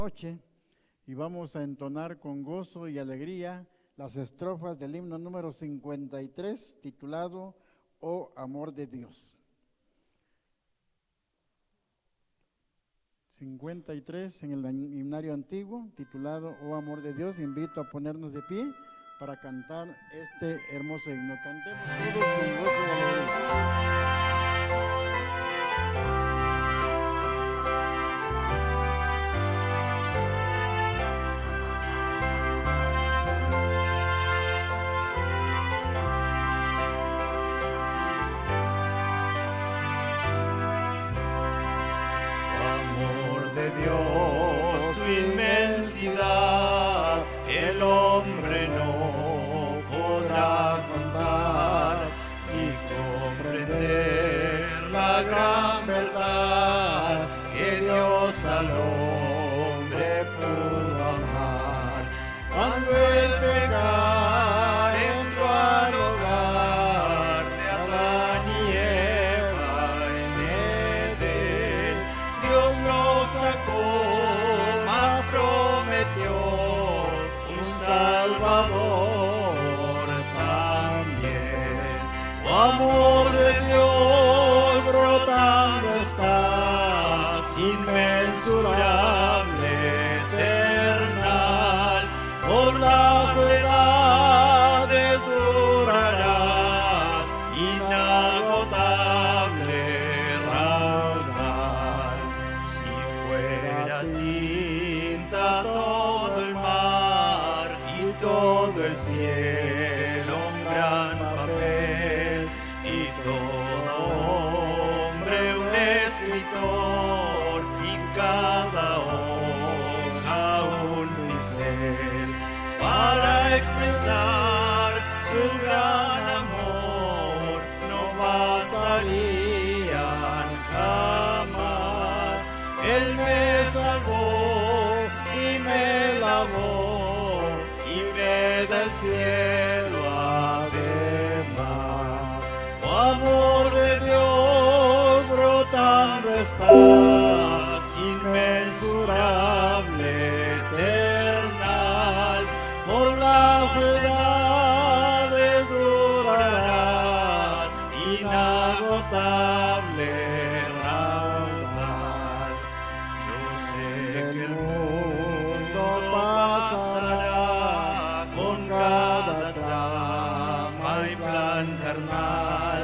Noche y vamos a entonar con gozo y alegría las estrofas del himno número 53 titulado Oh Amor de Dios. 53 en el himnario antiguo titulado Oh Amor de Dios. Invito a ponernos de pie para cantar este hermoso himno. Cantemos todos con gozo y alegría. Dios, tu inmensidad, el hombre no podrá contar y comprender la gran verdad que Dios al hombre pudo amar. Cuando el pecado entró al hogar de Adán y Eva en Edén, Dios nos sacó, mas prometió un Salvador también. Oh amor de Dios brotando estás, inmensurable, eternal, por las edades durarás, inagotable raudal. Si fuera tinta todo el mar y todo el cielo un gran papel y todo hombre un escritor y cada hoja un pincel para expresar su gran amor no bastarían jamás. Él me salvó y me lavó y me da el cielo además. Oh amor de Dios brotando estás, inmensurable, eternal, por las edades durarás, inagotable raudal. Yo sé que el mundo pasará con cada trama y plan carnal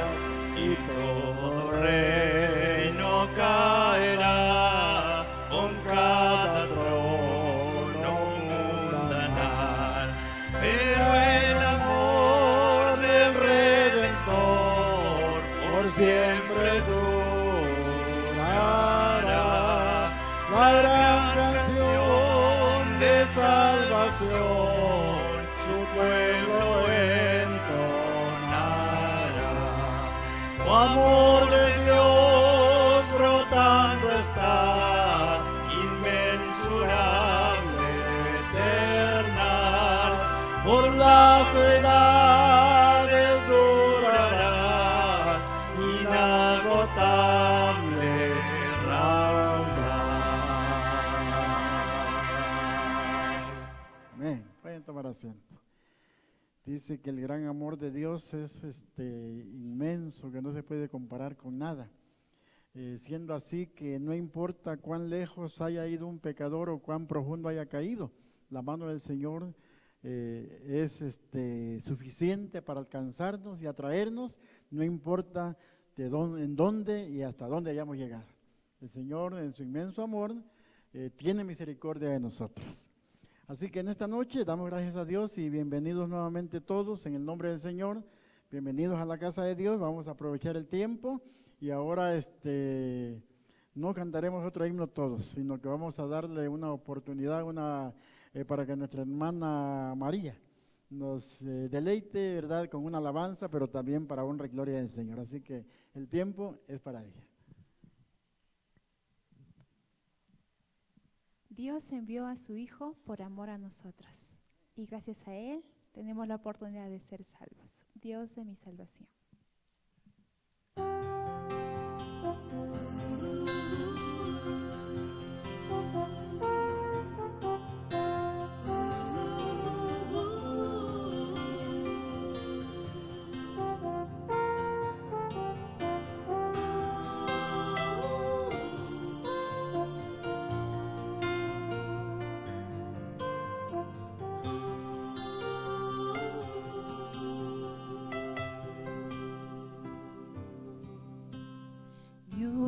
y todo reino caerá con cada trono mundanal. Pero el amor del Redentor por siempre durará. La gran canción de salvación su pueblo entonará. Oh amor de Dios brotando estás, inmensurable, eternal, por las edades durarás, inagotable raudal. Amén. Pueden tomar asiento. Dice que el gran amor de Dios es inmenso, que no se puede comparar con nada. Siendo así que no importa cuán lejos haya ido un pecador o cuán profundo haya caído, la mano del Señor es suficiente para alcanzarnos y atraernos, no importa en dónde y hasta dónde hayamos llegado. El Señor en su inmenso amor tiene misericordia de nosotros. Así que en esta noche damos gracias a Dios y bienvenidos nuevamente todos en el nombre del Señor. Bienvenidos a la casa de Dios. Vamos a aprovechar el tiempo y ahora no cantaremos otro himno todos, sino que vamos a darle una oportunidad para que nuestra hermana María nos deleite, ¿verdad?, con una alabanza, pero también para honra y gloria del Señor. Así que el tiempo es para ella. Dios envió a su Hijo por amor a nosotros, y gracias a Él tenemos la oportunidad de ser salvos. Dios de mi salvación.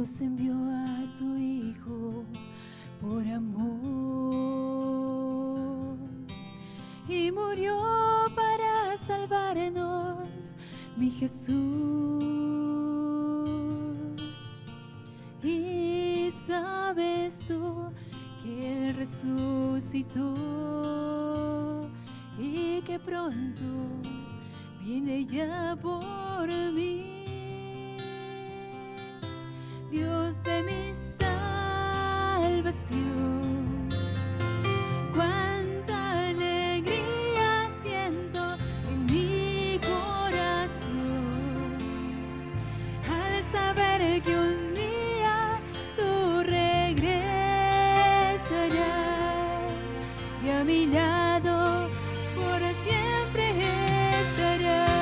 Dios envió a su Hijo por amor y murió para salvarnos, mi Jesús. Y sabes tú que Él resucitó y que pronto viene ya por mí. Dios de mi salvación, cuánta alegría siento en mi corazón al saber que un día tú regresarás y a mi lado por siempre estarás.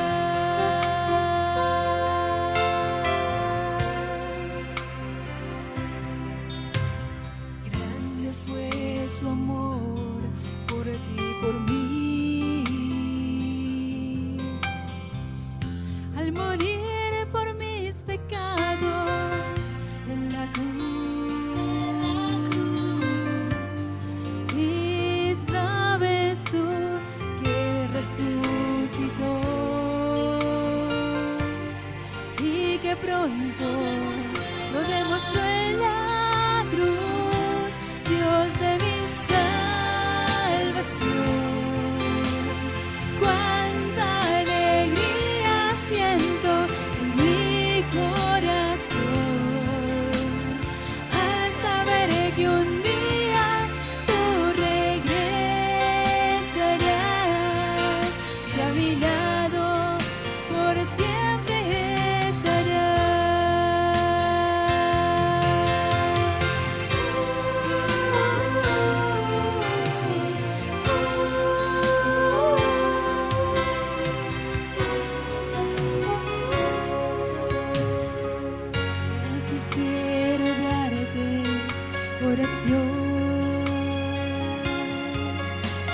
Grande fue su amor por ti, por mí, al morir por mis pecados en la cruz. Y sabes tú que resucitó y que pronto lo demostró en la cruz. Dios de mi salvación, cuánta alegría siento en mi corazón al saber que un día tú regresarás y a mi lado por siempre estarás. Entonces quiero darte oración,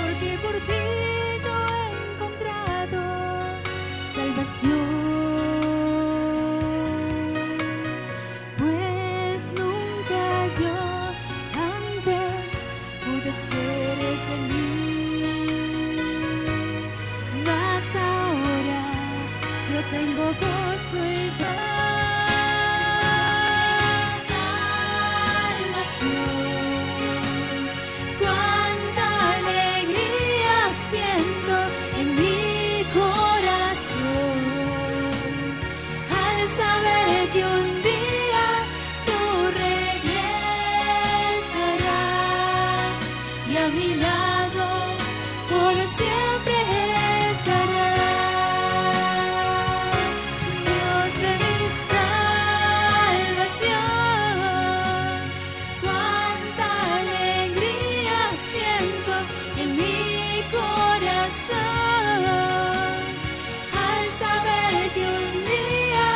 porque por ti yo he encontrado salvación, pues nunca yo antes pude ser feliz, mas ahora yo tengo gozo y paz. Salvación, cuánta alegría siento en mi corazón al saber que un día tú regresarás y a mi lado por siempre estarás. Dios de mi salvación, cuánta alegría siento en mi corazón al saber que un día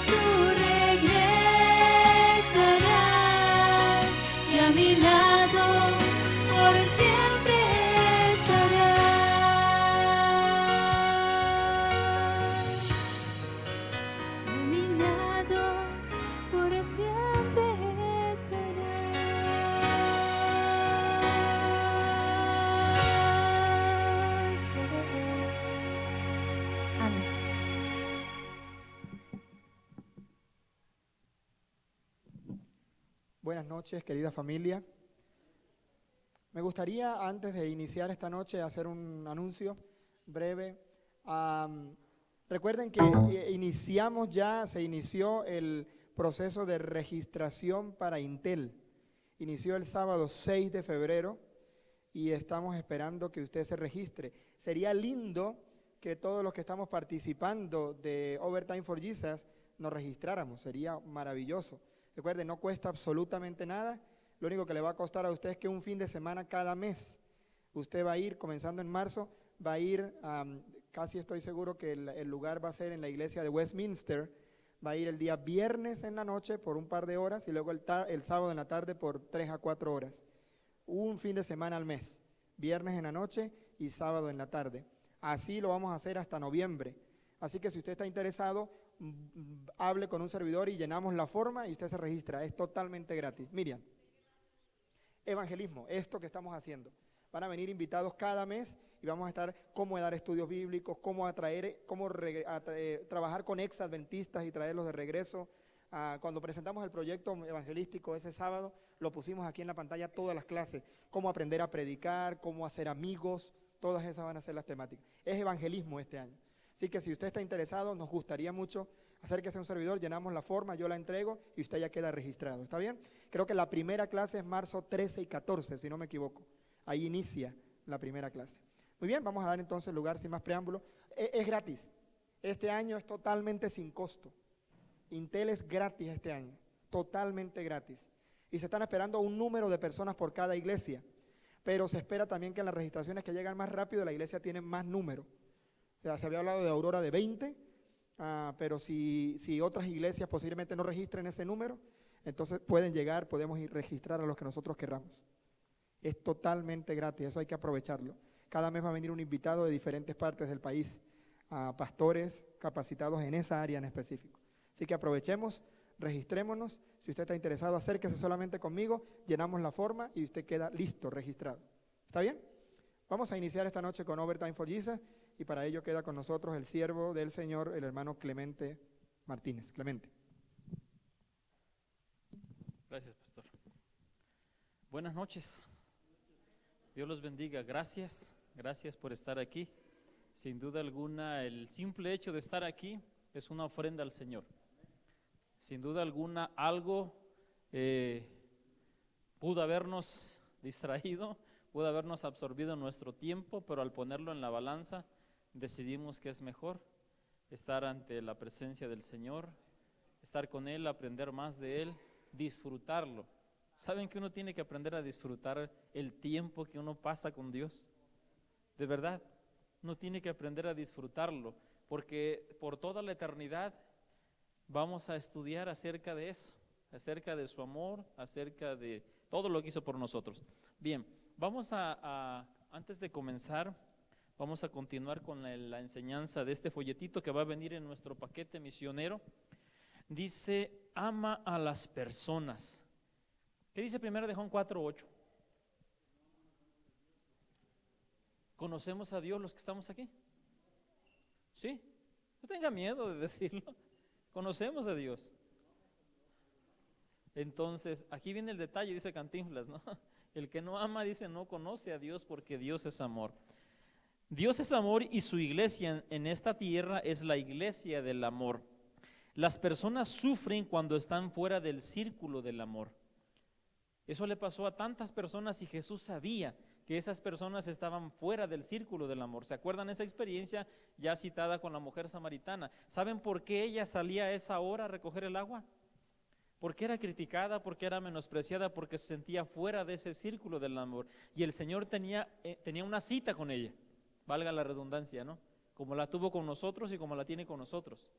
tú regresarás y a mi lado por siempre estarás. A mi lado por siempre estarás. Amén. Buenas noches, querida familia. Me gustaría, antes de iniciar esta noche, hacer un anuncio breve. Recuerden que se inició el proceso de registración para Intel. Inició el sábado 6 de febrero y estamos esperando que usted se registre. Sería lindo que todos los que estamos participando de Overtime for Jesus nos registráramos, sería maravilloso. Recuerden, no cuesta absolutamente nada, lo único que le va a costar a usted es que un fin de semana cada mes, usted va a ir, comenzando en marzo, va a ir, casi estoy seguro que el lugar va a ser en la iglesia de Westminster, va a ir el día viernes en la noche por un par de horas y luego el sábado en la tarde por 3 a 4 horas. Un fin de semana al mes, viernes en la noche y sábado en la tarde. Así lo vamos a hacer hasta noviembre. Así que si usted está interesado, hable con un servidor y llenamos la forma y usted se registra. Es totalmente gratis. Miriam, evangelismo, esto que estamos haciendo. Van a venir invitados cada mes y vamos a estar cómo dar estudios bíblicos, cómo atraer, trabajar con ex adventistas y traerlos de regreso. Cuando presentamos el proyecto evangelístico ese sábado, lo pusimos aquí en la pantalla todas las clases, cómo aprender a predicar, cómo hacer amigos, todas esas van a ser las temáticas. Es evangelismo este año. Así que si usted está interesado, nos gustaría mucho acérquese a un servidor, llenamos la forma, yo la entrego y usted ya queda registrado. ¿Está bien? Creo que la primera clase es marzo 13 y 14, si no me equivoco. Ahí inicia la primera clase. Muy bien, vamos a dar entonces lugar sin más preámbulo. Es gratis. Este año es totalmente sin costo. Intel es gratis este año, totalmente gratis. Y se están esperando un número de personas por cada iglesia. Pero se espera también que en las registraciones que llegan más rápido, la iglesia tiene más número. O sea, se había hablado de Aurora de 20, pero si otras iglesias posiblemente no registren ese número, entonces pueden llegar, podemos ir registrar a los que nosotros querramos. Es totalmente gratis, eso hay que aprovecharlo. Cada mes va a venir un invitado de diferentes partes del país, pastores capacitados en esa área en específico. Así que aprovechemos, registrémonos. Si usted está interesado, acérquese solamente conmigo, llenamos la forma y usted queda listo, registrado. ¿Está bien? Vamos a iniciar esta noche con Overtime for Jesus y para ello queda con nosotros el siervo del Señor, el hermano Clemente Martínez. Clemente. Gracias, pastor. Buenas noches. Dios los bendiga. Gracias por estar aquí. Sin duda alguna, el simple hecho de estar aquí es una ofrenda al Señor. Sin duda alguna, algo pudo habernos distraído, pudo habernos absorbido nuestro tiempo, pero al ponerlo en la balanza, decidimos que es mejor estar ante la presencia del Señor, estar con Él, aprender más de Él, disfrutarlo. ¿Saben que uno tiene que aprender a disfrutar el tiempo que uno pasa con Dios? De verdad, uno tiene que aprender a disfrutarlo, porque por toda la eternidad vamos a estudiar acerca de eso, acerca de su amor, acerca de todo lo que hizo por nosotros. Bien, vamos antes de comenzar, vamos a continuar con la enseñanza de este folletito que va a venir en nuestro paquete misionero. Dice, ama a las personas. ¿Qué dice 1 de Juan 4:8? ¿Conocemos a Dios los que estamos aquí? Sí, no tenga miedo de decirlo. Conocemos a Dios. Entonces, aquí viene el detalle, dice Cantinflas, ¿no? El que no ama, dice, no conoce a Dios porque Dios es amor. Dios es amor y su iglesia en esta tierra es la iglesia del amor. Las personas sufren cuando están fuera del círculo del amor. Eso le pasó a tantas personas y Jesús sabía que esas personas estaban fuera del círculo del amor. ¿Se acuerdan esa experiencia ya citada con la mujer samaritana? ¿Saben por qué ella salía a esa hora a recoger el agua? Porque era criticada, porque era menospreciada, porque se sentía fuera de ese círculo del amor. Y el Señor tenía una cita con ella, valga la redundancia, ¿no? Como la tuvo con nosotros y como la tiene con nosotros.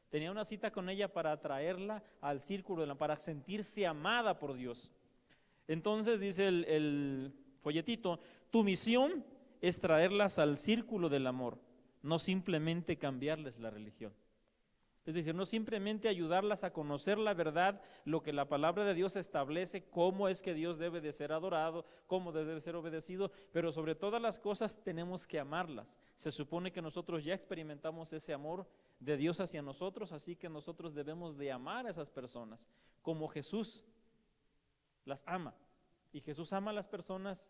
Tenía una cita con ella para atraerla al círculo del amor, para sentirse amada por Dios. Entonces dice el folletito, tu misión es traerlas al círculo del amor, no simplemente cambiarles la religión. Es decir, no simplemente ayudarlas a conocer la verdad, lo que la palabra de Dios establece, cómo es que Dios debe de ser adorado, cómo debe de ser obedecido, pero sobre todas las cosas tenemos que amarlas. Se supone que nosotros ya experimentamos ese amor de Dios hacia nosotros, así que nosotros debemos de amar a esas personas, como Jesús las ama. Y Jesús ama a las personas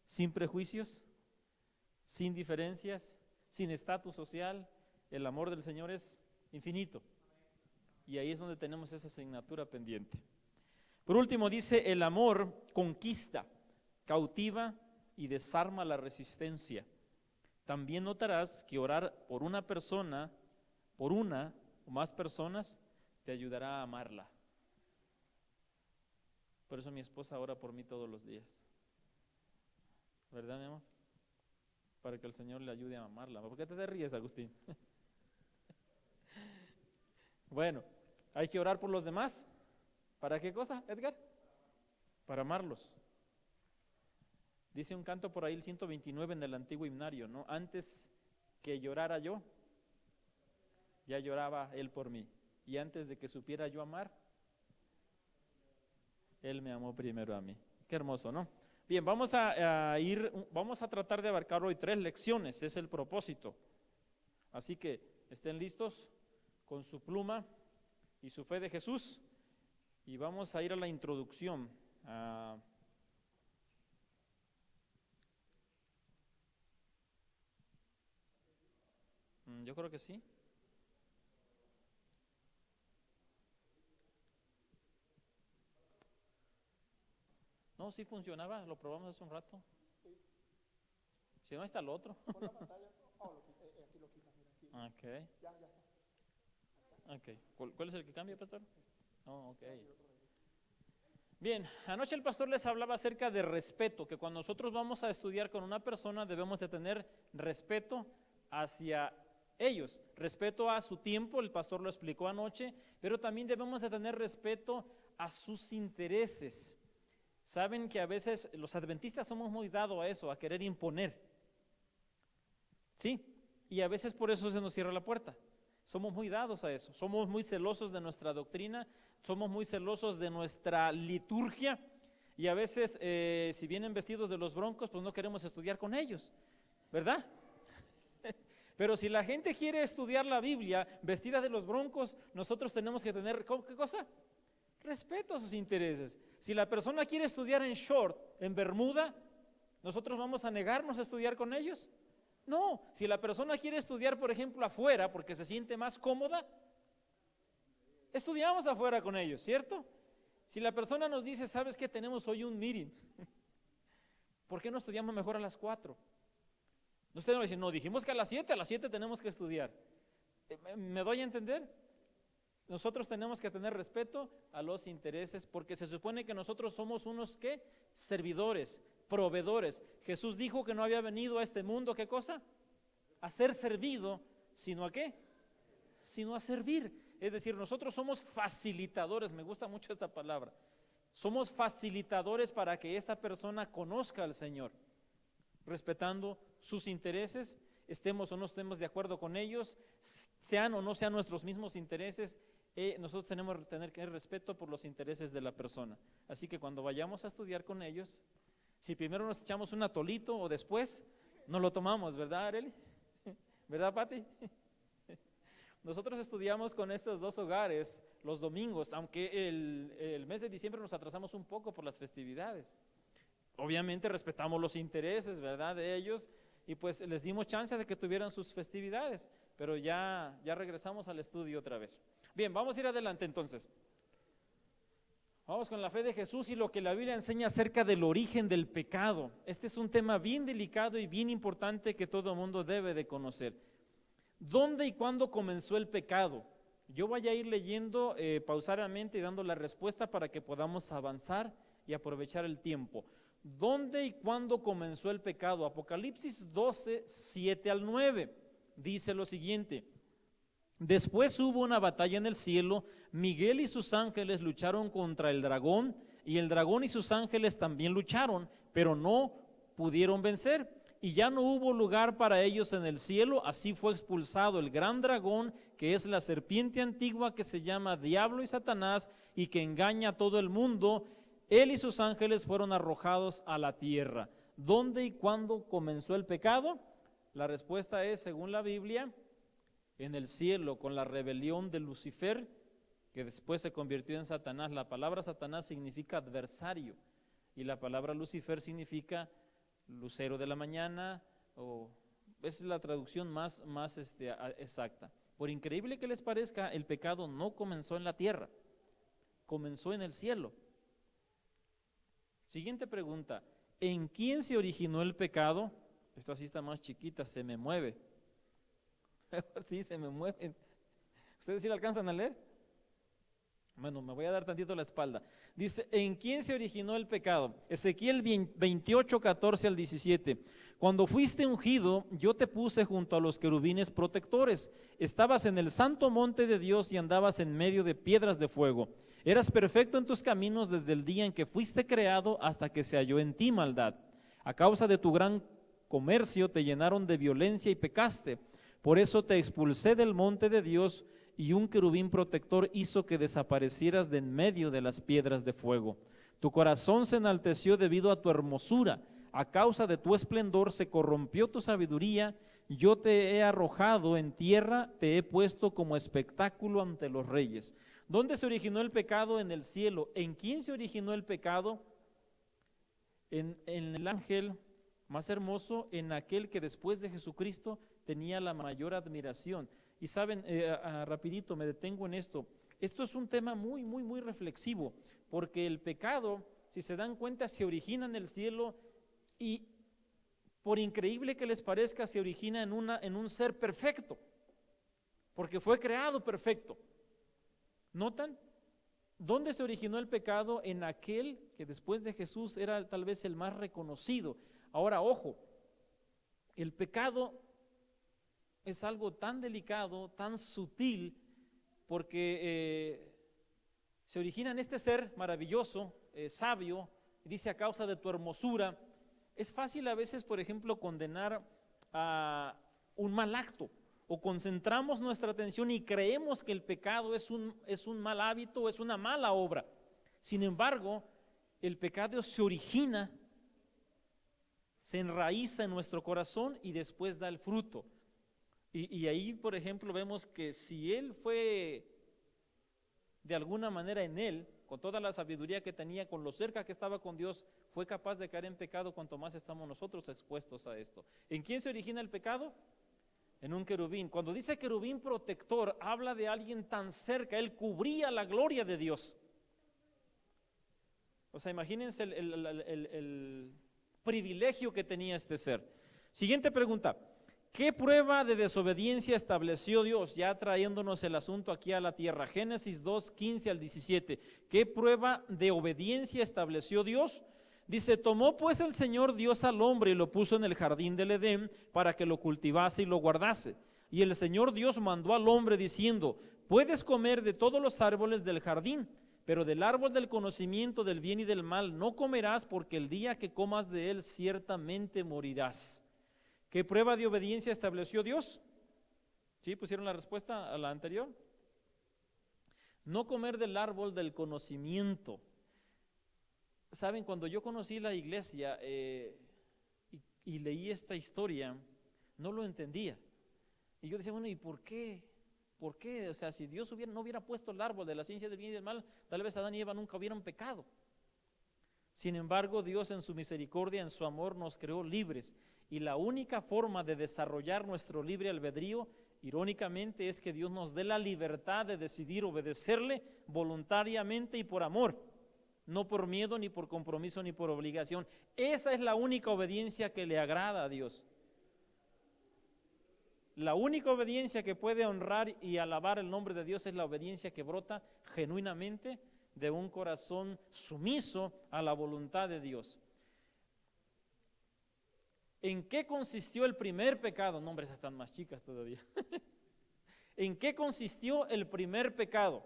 sin prejuicios, sin diferencias, sin estatus social. El amor del Señor es infinito. Y ahí es donde tenemos esa asignatura pendiente. Por último dice, el amor conquista, cautiva y desarma la resistencia. También notarás que orar por una persona, por una o más personas, te ayudará a amarla. Por eso mi esposa ora por mí todos los días. ¿Verdad, mi amor? Para que el Señor le ayude a amarla. ¿Por qué te ríes, Agustín? Bueno, hay que orar por los demás. ¿Para qué cosa, Edgar? Para amarlos. Dice un canto por ahí, el 129 en el antiguo himnario, ¿no? Antes que llorara yo, ya lloraba Él por mí. y antes de que supiera yo amar, Él me amó primero a mí. Qué hermoso, ¿no? Bien, vamos a tratar de abarcar hoy 3 lecciones, es el propósito. Así que estén listos con su pluma y su fe de Jesús, y vamos a ir a la introducción. Yo creo que sí. No, sí funcionaba, lo probamos hace un rato. Si no, está el otro. Okay. Okay. ¿Cuál es el que cambia, pastor? Oh, okay. Bien, anoche el pastor les hablaba acerca de respeto, que cuando nosotros vamos a estudiar con una persona debemos de tener respeto hacia ellos, respeto a su tiempo, el pastor lo explicó anoche, pero también debemos de tener respeto a sus intereses. Saben que a veces los adventistas somos muy dados a eso, a querer imponer, ¿sí? Y a veces por eso se nos cierra la puerta. Somos muy dados a eso, somos muy celosos de nuestra doctrina, somos muy celosos de nuestra liturgia, y a veces si vienen vestidos de los Broncos, pues no queremos estudiar con ellos, ¿verdad? Pero si la gente quiere estudiar la Biblia vestida de los Broncos, nosotros tenemos que tener, ¿qué cosa? Respeto a sus intereses. Si la persona quiere estudiar en short, en bermuda, ¿nosotros vamos a negarnos a estudiar con ellos? No. Si la persona quiere estudiar, por ejemplo, afuera, porque se siente más cómoda, estudiamos afuera con ellos, ¿cierto? Si la persona nos dice, ¿sabes qué? Tenemos hoy un meeting, ¿por qué no estudiamos mejor a las 4? No, usted no va a decir, no, dijimos que a las 7 tenemos que estudiar. ¿Me doy a entender? Nosotros tenemos que tener respeto a los intereses, porque se supone que nosotros somos unos, ¿qué? Servidores, proveedores. Jesús dijo que no había venido a este mundo, ¿qué cosa? A ser servido, sino ¿a qué? Sino a servir. Es decir, nosotros somos facilitadores, me gusta mucho esta palabra. Somos facilitadores para que esta persona conozca al Señor, respetando sus intereses, estemos o no estemos de acuerdo con ellos, sean o no sean nuestros mismos intereses. Nosotros tenemos que tener respeto por los intereses de la persona. Así que cuando vayamos a estudiar con ellos, si primero nos echamos un atolito o después, no lo tomamos, ¿verdad, Arely? ¿Verdad, Pati? Nosotros estudiamos con estos 2 hogares los domingos, aunque el mes de diciembre nos atrasamos un poco por las festividades. Obviamente respetamos los intereses, ¿verdad?, de ellos, y pues les dimos chance de que tuvieran sus festividades, pero ya regresamos al estudio otra vez. Bien, vamos a ir adelante entonces. Vamos con la fe de Jesús y lo que la Biblia enseña acerca del origen del pecado. Este es un tema bien delicado y bien importante que todo el mundo debe de conocer. ¿Dónde y cuándo comenzó el pecado? Yo voy a ir leyendo pausadamente y dando la respuesta para que podamos avanzar y aprovechar el tiempo. ¿Dónde y cuándo comenzó el pecado? Apocalipsis 12, 7 al 9, dice lo siguiente: después hubo una batalla en el cielo, Miguel y sus ángeles lucharon contra el dragón, y el dragón y sus ángeles también lucharon, pero no pudieron vencer, y ya no hubo lugar para ellos en el cielo. Así fue expulsado el gran dragón, que es la serpiente antigua que se llama Diablo y Satanás, y que engaña a todo el mundo. Él y sus ángeles fueron arrojados a la tierra. ¿Dónde y cuándo comenzó el pecado? La respuesta es, según la Biblia, en el cielo, con la rebelión de Lucifer, que después se convirtió en Satanás. La palabra Satanás significa adversario, y la palabra Lucifer significa lucero de la mañana, o es la traducción más exacta. Por increíble que les parezca, el pecado no comenzó en la tierra, comenzó en el cielo. Siguiente pregunta: ¿en quién se originó el pecado? Esta sí está más chiquita, se me mueve. Sí, se me mueven. ¿Ustedes sí la alcanzan a leer? Bueno, me voy a dar tantito la espalda. Dice, ¿en quién se originó el pecado? Ezequiel 28, 14 al 17. Cuando fuiste ungido, yo te puse junto a los querubines protectores. Estabas en el santo monte de Dios y andabas en medio de piedras de fuego. Eras perfecto en tus caminos desde el día en que fuiste creado hasta que se halló en ti maldad. A causa de tu gran comercio te llenaron de violencia y pecaste. Por eso te expulsé del monte de Dios y un querubín protector hizo que desaparecieras de en medio de las piedras de fuego. Tu corazón se enalteció debido a tu hermosura, a causa de tu esplendor se corrompió tu sabiduría. Yo te he arrojado en tierra, te he puesto como espectáculo ante los reyes. ¿Dónde se originó el pecado? En el cielo. ¿En quién se originó el pecado? En el ángel más hermoso, en aquel que después de Jesucristo tenía la mayor admiración. Y saben, rapidito me detengo en esto. Esto es un tema muy, muy, muy reflexivo, porque el pecado, si se dan cuenta, se origina en el cielo y, por increíble que les parezca, se origina en un ser perfecto, porque fue creado perfecto. ¿Notan? ¿Dónde se originó el pecado? En aquel que después de Jesús era tal vez el más reconocido. Ahora, ojo, el pecado es algo tan delicado, tan sutil, porque se origina en este ser maravilloso, sabio, dice a causa de tu hermosura. Es fácil a veces, por ejemplo, condenar a un mal acto, o concentramos nuestra atención y creemos que el pecado es un mal hábito, es una mala obra. Sin embargo, el pecado se origina, se enraiza en nuestro corazón y después da el fruto. Y ahí, por ejemplo, vemos que si él fue de alguna manera en él, con toda la sabiduría que tenía, con lo cerca que estaba con Dios, fue capaz de caer en pecado, cuanto más estamos nosotros expuestos a esto. ¿En quién se origina el pecado? En un querubín. Cuando dice querubín protector, habla de alguien tan cerca, él cubría la gloria de Dios. O sea, imagínense el privilegio que tenía este ser. Siguiente pregunta. ¿Qué prueba de desobediencia estableció Dios? Ya trayéndonos el asunto aquí a la tierra. Génesis 2, 15 al 17. ¿Qué prueba de obediencia estableció Dios? Dice, tomó pues el Señor Dios al hombre y lo puso en el jardín del Edén para que lo cultivase y lo guardase. Y el Señor Dios mandó al hombre diciendo, puedes comer de todos los árboles del jardín, pero del árbol del conocimiento del bien y del mal no comerás, porque el día que comas de él ciertamente morirás. ¿Qué prueba de obediencia estableció Dios? ¿Sí? ¿Pusieron la respuesta a la anterior? No comer del árbol del conocimiento. Saben, cuando yo conocí la iglesia y leí esta historia, no lo entendía. Y yo decía, bueno, ¿y por qué? ¿Por qué? O sea, si Dios no hubiera puesto el árbol de la ciencia del bien y del mal, tal vez Adán y Eva nunca hubieran pecado. Sin embargo, Dios en su misericordia, en su amor, nos creó libres. Y la única forma de desarrollar nuestro libre albedrío, irónicamente, es que Dios nos dé la libertad de decidir obedecerle voluntariamente y por amor, no por miedo, ni por compromiso, ni por obligación. Esa es la única obediencia que le agrada a Dios. La única obediencia que puede honrar y alabar el nombre de Dios es la obediencia que brota genuinamente de un corazón sumiso a la voluntad de Dios. ¿En qué consistió el primer pecado? No, hombre, esas están más chicas todavía. ¿En qué consistió el primer pecado?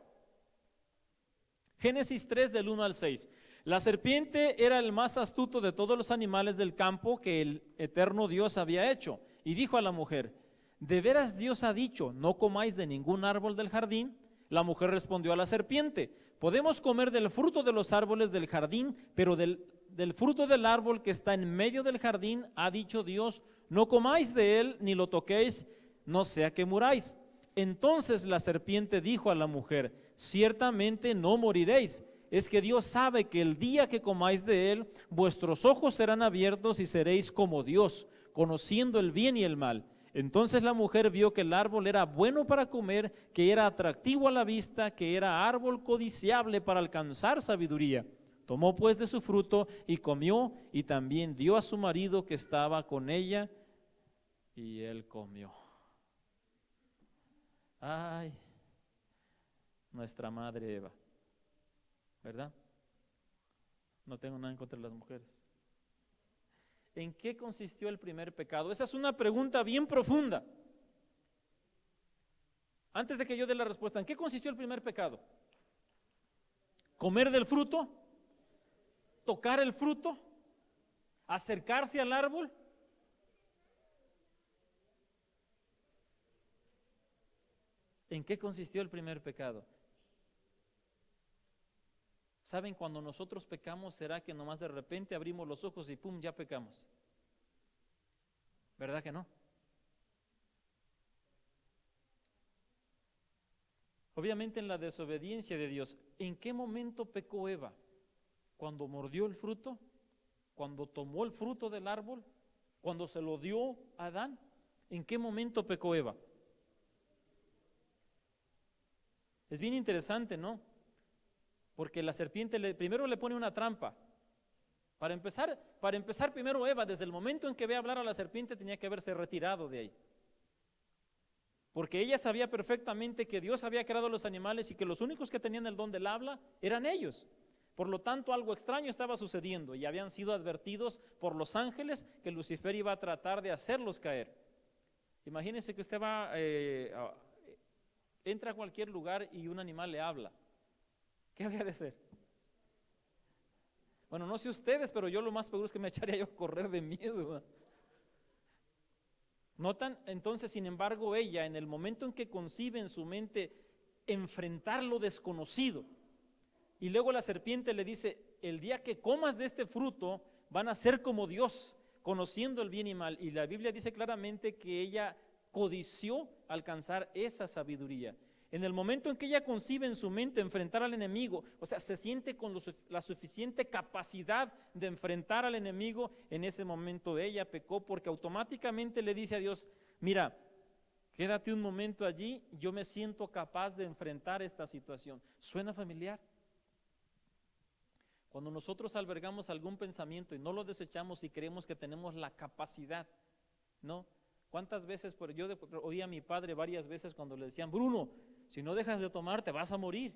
Génesis 3 del 1 al 6. La serpiente era el más astuto de todos los animales del campo que el eterno Dios había hecho. Y dijo a la mujer, ¿de veras Dios ha dicho, no comáis de ningún árbol del jardín? La mujer respondió a la serpiente, podemos comer del fruto de los árboles del jardín, pero del fruto del árbol que está en medio del jardín, ha dicho Dios, no comáis de él ni lo toquéis, no sea que muráis. Entonces la serpiente dijo a la mujer, ciertamente no moriréis, es que Dios sabe que el día que comáis de él, vuestros ojos serán abiertos y seréis como Dios, conociendo el bien y el mal. Entonces la mujer vio que el árbol era bueno para comer, que era atractivo a la vista, que era árbol codiciable para alcanzar sabiduría. Tomó pues de su fruto y comió, y también dio a su marido que estaba con ella, y él comió. Ay, nuestra madre Eva, ¿verdad? No tengo nada en contra de las mujeres. ¿En qué consistió el primer pecado? Esa es una pregunta bien profunda. Antes de que yo dé la respuesta, ¿en qué consistió el primer pecado? ¿Comer del fruto? ¿Tocar el fruto? ¿Acercarse al árbol? ¿En qué consistió el primer pecado? ¿Saben? Cuando nosotros pecamos, ¿será que nomás de repente abrimos los ojos y pum, ya pecamos? ¿Verdad que no? Obviamente en la desobediencia de Dios. ¿En qué momento pecó Eva? ¿Cuando mordió el fruto? ¿Cuando tomó el fruto del árbol? ¿Cuando se lo dio a Adán? ¿En qué momento pecó Eva? Es bien interesante, ¿no? Porque la serpiente primero le pone una trampa. Para empezar primero Eva, desde el momento en que ve hablar a la serpiente, tenía que haberse retirado de ahí. Porque ella sabía perfectamente que Dios había creado los animales y que los únicos que tenían el don del habla eran ellos. Por lo tanto, algo extraño estaba sucediendo y habían sido advertidos por los ángeles que Lucifer iba a tratar de hacerlos caer. Imagínense que usted entra a cualquier lugar y un animal le habla. ¿Qué había de hacer? Bueno, no sé ustedes, pero yo lo más seguro es que me echaría yo a correr de miedo, ¿verdad? ¿Notan? Entonces, sin embargo, ella, en el momento en que concibe en su mente enfrentar lo desconocido, y luego la serpiente le dice, el día que comas de este fruto, van a ser como Dios, conociendo el bien y mal. Y la Biblia dice claramente que ella codició alcanzar esa sabiduría. En el momento en que ella concibe en su mente enfrentar al enemigo, o sea, se siente con la suficiente capacidad de enfrentar al enemigo, en ese momento ella pecó porque automáticamente le dice a Dios, mira, quédate un momento allí, yo me siento capaz de enfrentar esta situación. ¿Suena familiar? Cuando nosotros albergamos algún pensamiento y no lo desechamos y creemos que tenemos la capacidad, ¿no? ¿Cuántas veces, yo oí a mi padre varias veces cuando le decían, Bruno, si no dejas de tomar te vas a morir?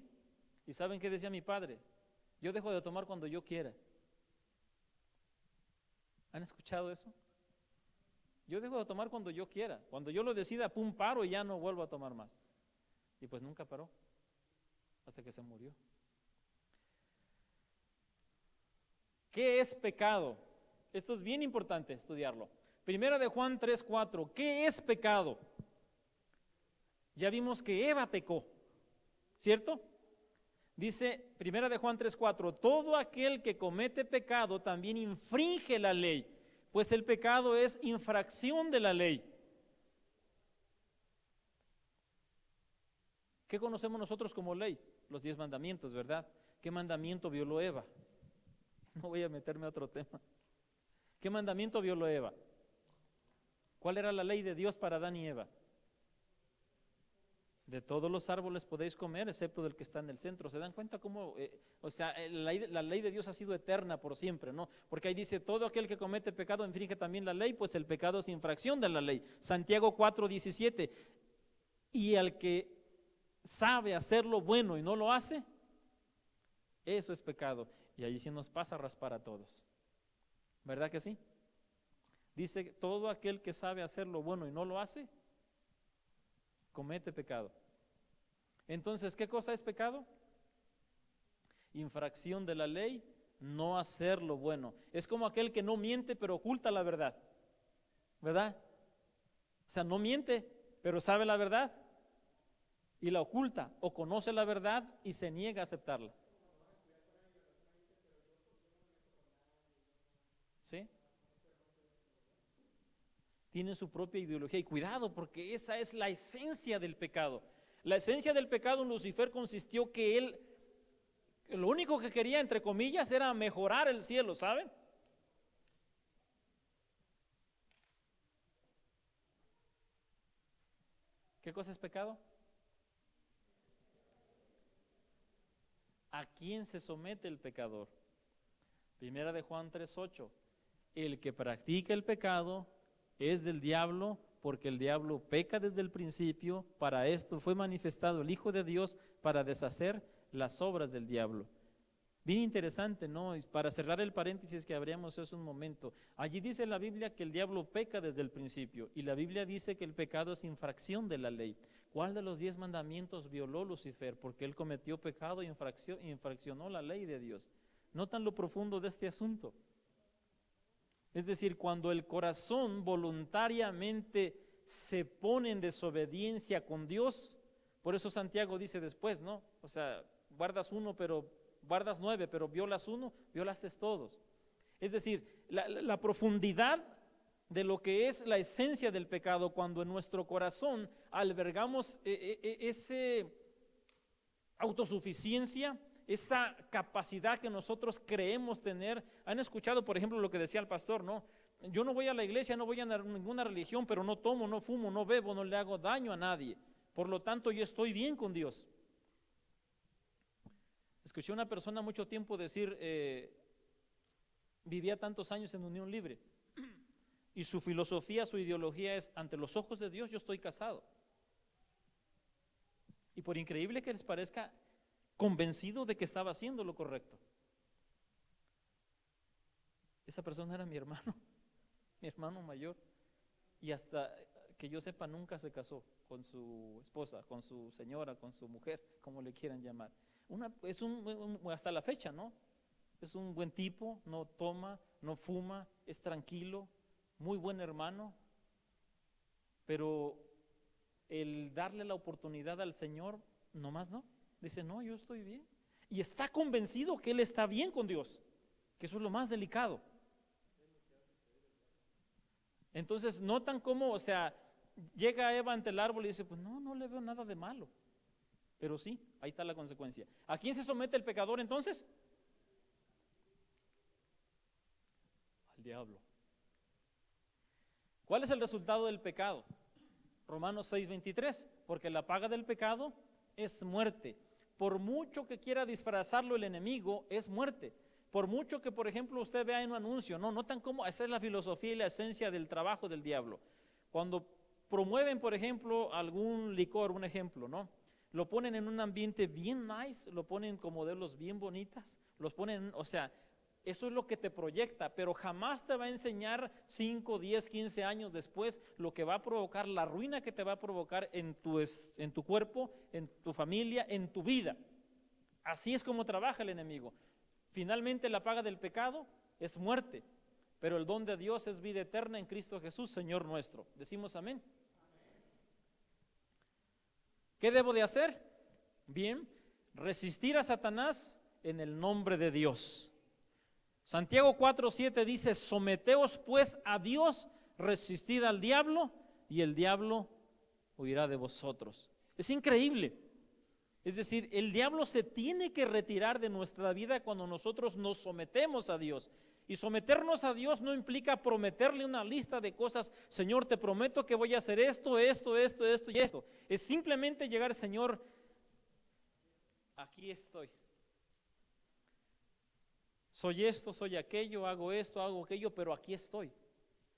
¿Y saben qué decía mi padre? Yo dejo de tomar cuando yo quiera. ¿Han escuchado eso? Yo dejo de tomar cuando yo quiera. Cuando yo lo decida, pum, paro y ya no vuelvo a tomar más. Y pues nunca paró, hasta que se murió. ¿Qué es pecado? Esto es bien importante estudiarlo. Primera de Juan 3:4, ¿qué es pecado? Ya vimos que Eva pecó, ¿cierto? Dice Primera de Juan 3:4, todo aquel que comete pecado también infringe la ley, pues el pecado es infracción de la ley. ¿Qué conocemos nosotros como ley? Los 10 mandamientos, ¿verdad? ¿Qué mandamiento violó Eva? No voy a meterme a otro tema. ¿Qué mandamiento violó Eva? ¿Cuál era la ley de Dios para Adán y Eva? De todos los árboles podéis comer, excepto del que está en el centro. ¿Se dan cuenta cómo? La ley de Dios ha sido eterna por siempre, ¿no? Porque ahí dice, todo aquel que comete pecado infringe también la ley, pues el pecado es infracción de la ley. Santiago 4:17. Y al que sabe hacer lo bueno y no lo hace, eso es pecado. Y ahí sí nos pasa a raspar a todos. ¿Verdad que sí? Dice, todo aquel que sabe hacer lo bueno y no lo hace, comete pecado. Entonces, ¿qué cosa es pecado? Infracción de la ley, no hacer lo bueno. Es como aquel que no miente pero oculta la verdad, ¿verdad? O sea, no miente pero sabe la verdad y la oculta, o conoce la verdad y se niega a aceptarla. ¿Sí? Tiene su propia ideología y cuidado, porque esa es la esencia del pecado. La esencia del pecado en Lucifer consistió que él, lo único que quería, entre comillas, era mejorar el cielo, ¿saben? ¿Qué cosa es pecado? ¿A quién se somete el pecador? Primera de Juan 3:8. El que practica el pecado es del diablo, porque el diablo peca desde el principio. Para esto fue manifestado el Hijo de Dios, para deshacer las obras del diablo. Bien interesante, ¿no? Y para cerrar el paréntesis que abríamos hace un momento, allí dice la Biblia que el diablo peca desde el principio, y la Biblia dice que el pecado es infracción de la ley. ¿Cuál de los 10 mandamientos violó Lucifer? Porque él cometió pecado e infraccionó la ley de Dios. ¿Notan lo profundo de este asunto? Es decir, cuando el corazón voluntariamente se pone en desobediencia con Dios, Por eso Santiago dice después, ¿no? O sea, guardas 9, pero violas 1, violaste todos. Es decir, la profundidad de lo que es la esencia del pecado, cuando en nuestro corazón albergamos ese autosuficiencia, esa capacidad que nosotros creemos tener. Han escuchado, por ejemplo, lo que decía el pastor, ¿no? Yo no voy a la iglesia, no voy a ninguna religión, pero no tomo, no fumo, no bebo, no le hago daño a nadie. Por lo tanto, yo estoy bien con Dios. Escuché a una persona mucho tiempo decir, vivía tantos años en unión libre, y su filosofía, su ideología es, ante los ojos de Dios yo estoy casado. Y por increíble que les parezca, convencido de que estaba haciendo lo correcto. Esa persona era mi hermano mayor, y hasta que yo sepa nunca se casó con su esposa, con su señora, con su mujer, como le quieran llamar. Hasta la fecha, ¿no? Es un buen tipo, no toma, no fuma, es tranquilo, muy buen hermano, pero el darle la oportunidad al Señor, nomás no. Dice, no, yo estoy bien. Y está convencido que él está bien con Dios, que eso es lo más delicado. Entonces notan cómo, o sea, llega Eva ante el árbol y dice, pues no le veo nada de malo. Pero sí, ahí está la consecuencia. ¿A quién se somete el pecador entonces? Al diablo. ¿Cuál es el resultado del pecado? Romanos 6:23, porque la paga del pecado es muerte. Por mucho que quiera disfrazarlo el enemigo, es muerte. Por mucho que, por ejemplo, usted vea en un anuncio, no notan cómo esa es la filosofía y la esencia del trabajo del diablo. Cuando promueven, por ejemplo, algún licor, un ejemplo, ¿no? Lo ponen en un ambiente bien nice, lo ponen con modelos bien bonitas, los ponen, o sea, eso es lo que te proyecta, pero jamás te va a enseñar 5, 10, 15 años después lo que va a provocar, la ruina que te va a provocar en tu cuerpo, en tu familia, en tu vida. Así es como trabaja el enemigo. Finalmente la paga del pecado es muerte, pero el don de Dios es vida eterna en Cristo Jesús, Señor nuestro. Decimos amén. ¿Qué debo de hacer? Bien, resistir a Satanás en el nombre de Dios. Santiago 4:7 dice, someteos pues a Dios, resistid al diablo y el diablo huirá de vosotros. Es increíble. Es decir, el diablo se tiene que retirar de nuestra vida cuando nosotros nos sometemos a Dios. Y someternos a Dios no implica prometerle una lista de cosas. Señor, te prometo que voy a hacer esto y esto. Es simplemente llegar, Señor, aquí estoy. Soy esto, soy aquello, hago esto, hago aquello, pero aquí estoy.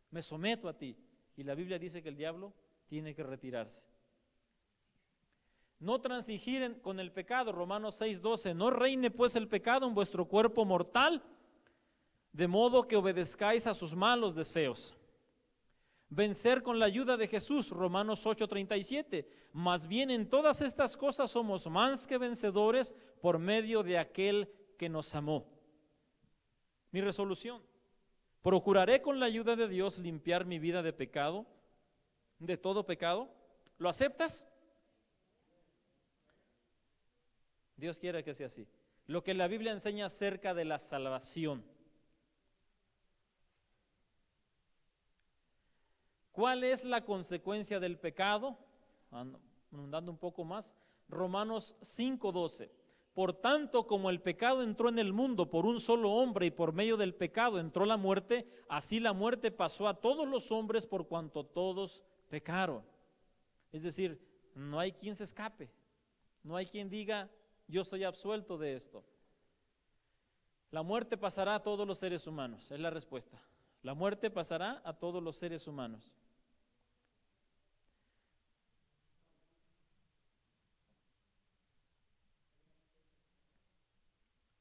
Me someto a ti. Y la Biblia dice que el diablo tiene que retirarse. No transigir con el pecado, Romanos 6:12. No reine pues el pecado en vuestro cuerpo mortal, de modo que obedezcáis a sus malos deseos. Vencer con la ayuda de Jesús, Romanos 8:37. Más bien en todas estas cosas somos más que vencedores por medio de aquel que nos amó. Mi resolución: procuraré con la ayuda de Dios limpiar mi vida de pecado, de todo pecado. ¿Lo aceptas? Dios quiere que sea así. Lo que la Biblia enseña acerca de la salvación. ¿Cuál es la consecuencia del pecado? Andando un poco más, Romanos 5:12. Por tanto, como el pecado entró en el mundo por un solo hombre y por medio del pecado entró la muerte, así la muerte pasó a todos los hombres por cuanto todos pecaron. Es decir, no hay quien se escape, no hay quien diga, yo soy absuelto de esto. La muerte pasará a todos los seres humanos, es la respuesta. La muerte pasará a todos los seres humanos.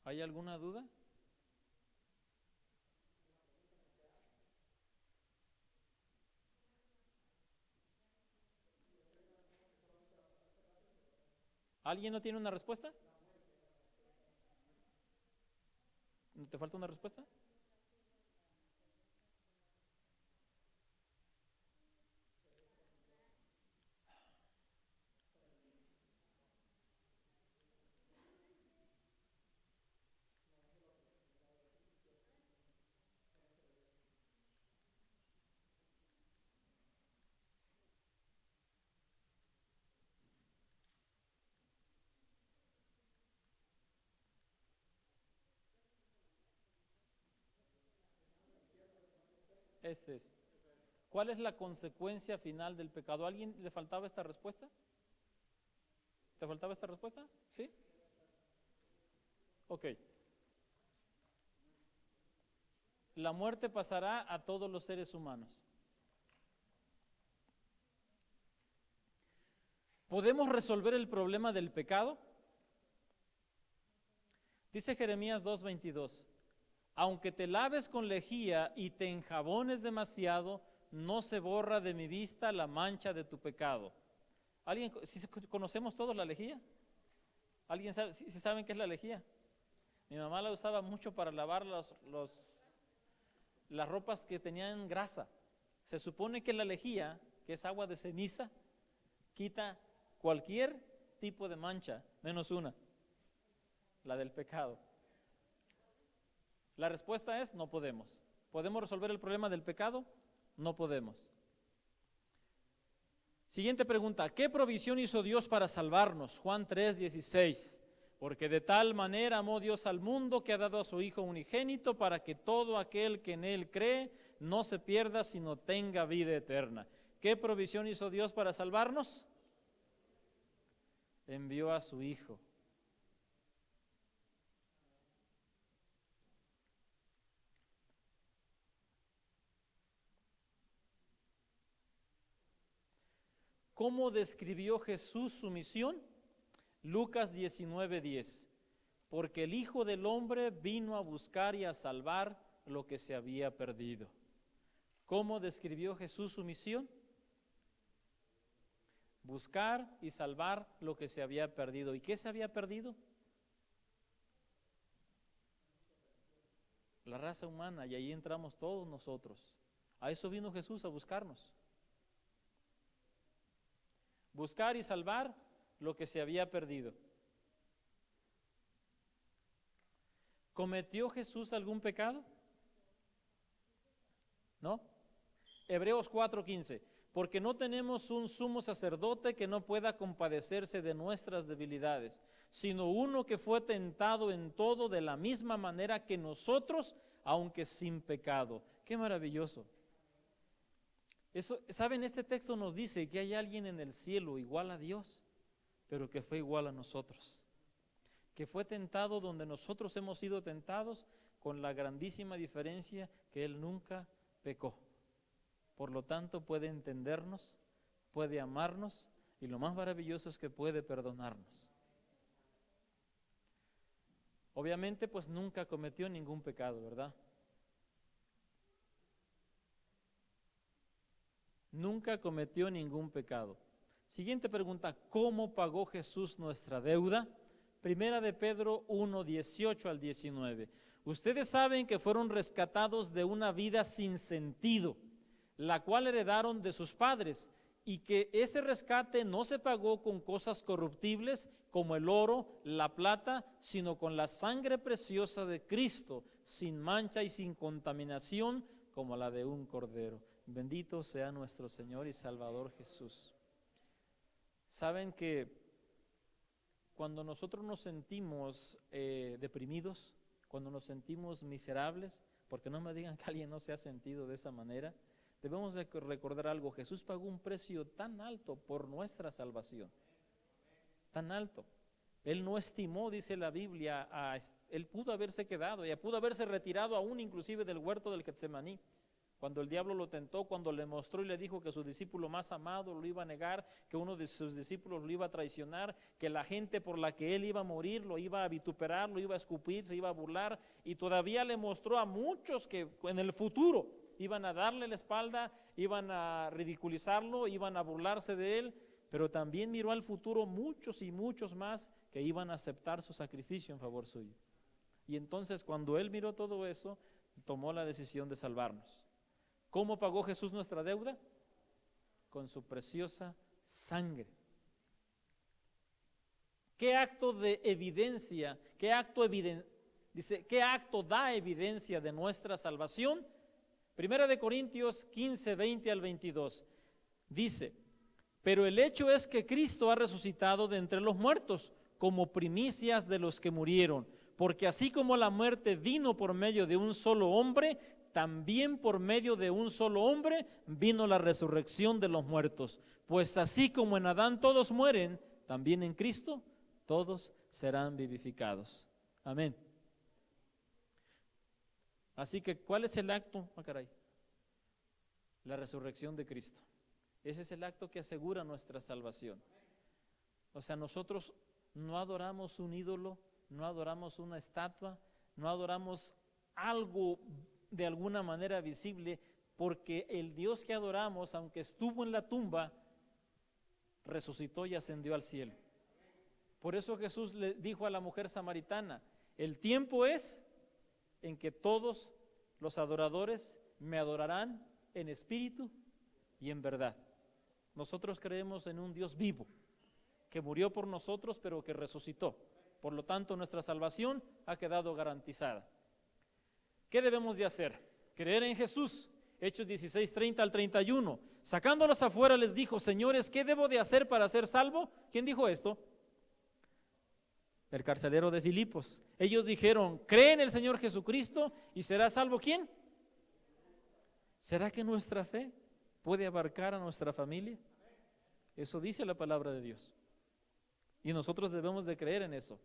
¿Hay alguna duda? ¿Alguien no tiene una respuesta? ¿Te falta una respuesta? Este es. ¿Cuál es la consecuencia final del pecado? ¿A alguien le faltaba esta respuesta? ¿Te faltaba esta respuesta? ¿Sí? Ok. La muerte pasará a todos los seres humanos. ¿Podemos resolver el problema del pecado? Dice Jeremías 2:22, aunque te laves con lejía y te enjabones demasiado, no se borra de mi vista la mancha de tu pecado. ¿Alguien, si conocemos todos la lejía? ¿Alguien sabe, si saben qué es la lejía? Mi mamá la usaba mucho para lavar las ropas que tenían grasa. Se supone que la lejía, que es agua de ceniza, quita cualquier tipo de mancha, menos una, la del pecado. La respuesta es: no podemos. ¿Podemos resolver el problema del pecado? No podemos. Siguiente pregunta: ¿qué provisión hizo Dios para salvarnos? Juan 3:16. Porque de tal manera amó Dios al mundo que ha dado a su Hijo unigénito para que todo aquel que en Él cree no se pierda, sino tenga vida eterna. ¿Qué provisión hizo Dios para salvarnos? Envió a su Hijo. ¿Cómo describió Jesús su misión? Lucas 19:10. Porque el Hijo del Hombre vino a buscar y a salvar lo que se había perdido. ¿Cómo describió Jesús su misión? Buscar y salvar lo que se había perdido. ¿Y qué se había perdido? La raza humana, y ahí entramos todos nosotros. A eso vino Jesús, a buscarnos. Buscar y salvar lo que se había perdido. ¿Cometió Jesús algún pecado? ¿No? Hebreos 4:15. Porque no tenemos un sumo sacerdote que no pueda compadecerse de nuestras debilidades, sino uno que fue tentado en todo de la misma manera que nosotros, aunque sin pecado. ¡Qué maravilloso! Eso, ¿saben? Este texto nos dice que hay alguien en el cielo igual a Dios, pero que fue igual a nosotros, que fue tentado donde nosotros hemos sido tentados, con la grandísima diferencia que Él nunca pecó. Por lo tanto, puede entendernos, puede amarnos, y lo más maravilloso es que puede perdonarnos. Obviamente, pues nunca cometió ningún pecado, ¿verdad? Nunca cometió ningún pecado. Siguiente pregunta: ¿cómo pagó Jesús nuestra deuda? Primera de Pedro 1:18 al 19. Ustedes saben que fueron rescatados de una vida sin sentido, la cual heredaron de sus padres, y que ese rescate no se pagó con cosas corruptibles como el oro, la plata, sino con la sangre preciosa de Cristo, sin mancha y sin contaminación, como la de un cordero. Bendito sea nuestro Señor y Salvador Jesús. Saben que cuando nosotros nos sentimos deprimidos, cuando nos sentimos miserables, porque no me digan que alguien no se ha sentido de esa manera, debemos de recordar algo: Jesús pagó un precio tan alto por nuestra salvación, tan alto. Él no estimó, dice la Biblia, Él pudo haberse quedado, ya pudo haberse retirado aún inclusive del huerto del Getsemaní, cuando el diablo lo tentó, cuando le mostró y le dijo que su discípulo más amado lo iba a negar, que uno de sus discípulos lo iba a traicionar, que la gente por la que él iba a morir lo iba a vituperar, lo iba a escupir, se iba a burlar, y todavía le mostró a muchos que en el futuro iban a darle la espalda, iban a ridiculizarlo, iban a burlarse de él, pero también miró al futuro muchos y muchos más que iban a aceptar su sacrificio en favor suyo. Y entonces, cuando él miró todo eso, tomó la decisión de salvarnos. ¿Cómo pagó Jesús nuestra deuda? Con su preciosa sangre. ¿Qué acto de evidencia, qué acto da evidencia de nuestra salvación? Primera de Corintios 15, 20 al 22. Dice: pero el hecho es que Cristo ha resucitado de entre los muertos como primicias de los que murieron, porque así como la muerte vino por medio de un solo hombre, también por medio de un solo hombre vino la resurrección de los muertos. Pues así como en Adán todos mueren, también en Cristo todos serán vivificados. Amén. Así que, ¿cuál es el acto? La resurrección de Cristo. Ese es el acto que asegura nuestra salvación. O sea, nosotros no adoramos un ídolo, no adoramos una estatua, no adoramos algo de alguna manera visible, porque el Dios que adoramos, aunque estuvo en la tumba, resucitó y ascendió al cielo. Por eso Jesús le dijo a la mujer samaritana: el tiempo es en que todos los adoradores me adorarán en espíritu y en verdad. Nosotros creemos en un Dios vivo, que murió por nosotros, pero que resucitó. Por lo tanto, nuestra salvación ha quedado garantizada. ¿Qué debemos de hacer? Creer en Jesús. Hechos 16, 30 al 31. Sacándolos afuera les dijo: señores, ¿qué debo de hacer para ser salvo? ¿Quién dijo esto? El carcelero de Filipos. Ellos dijeron: cree en el Señor Jesucristo y será salvo. ¿Quién? ¿Será que nuestra fe puede abarcar a nuestra familia? Eso dice la palabra de Dios. Y nosotros debemos de creer en eso.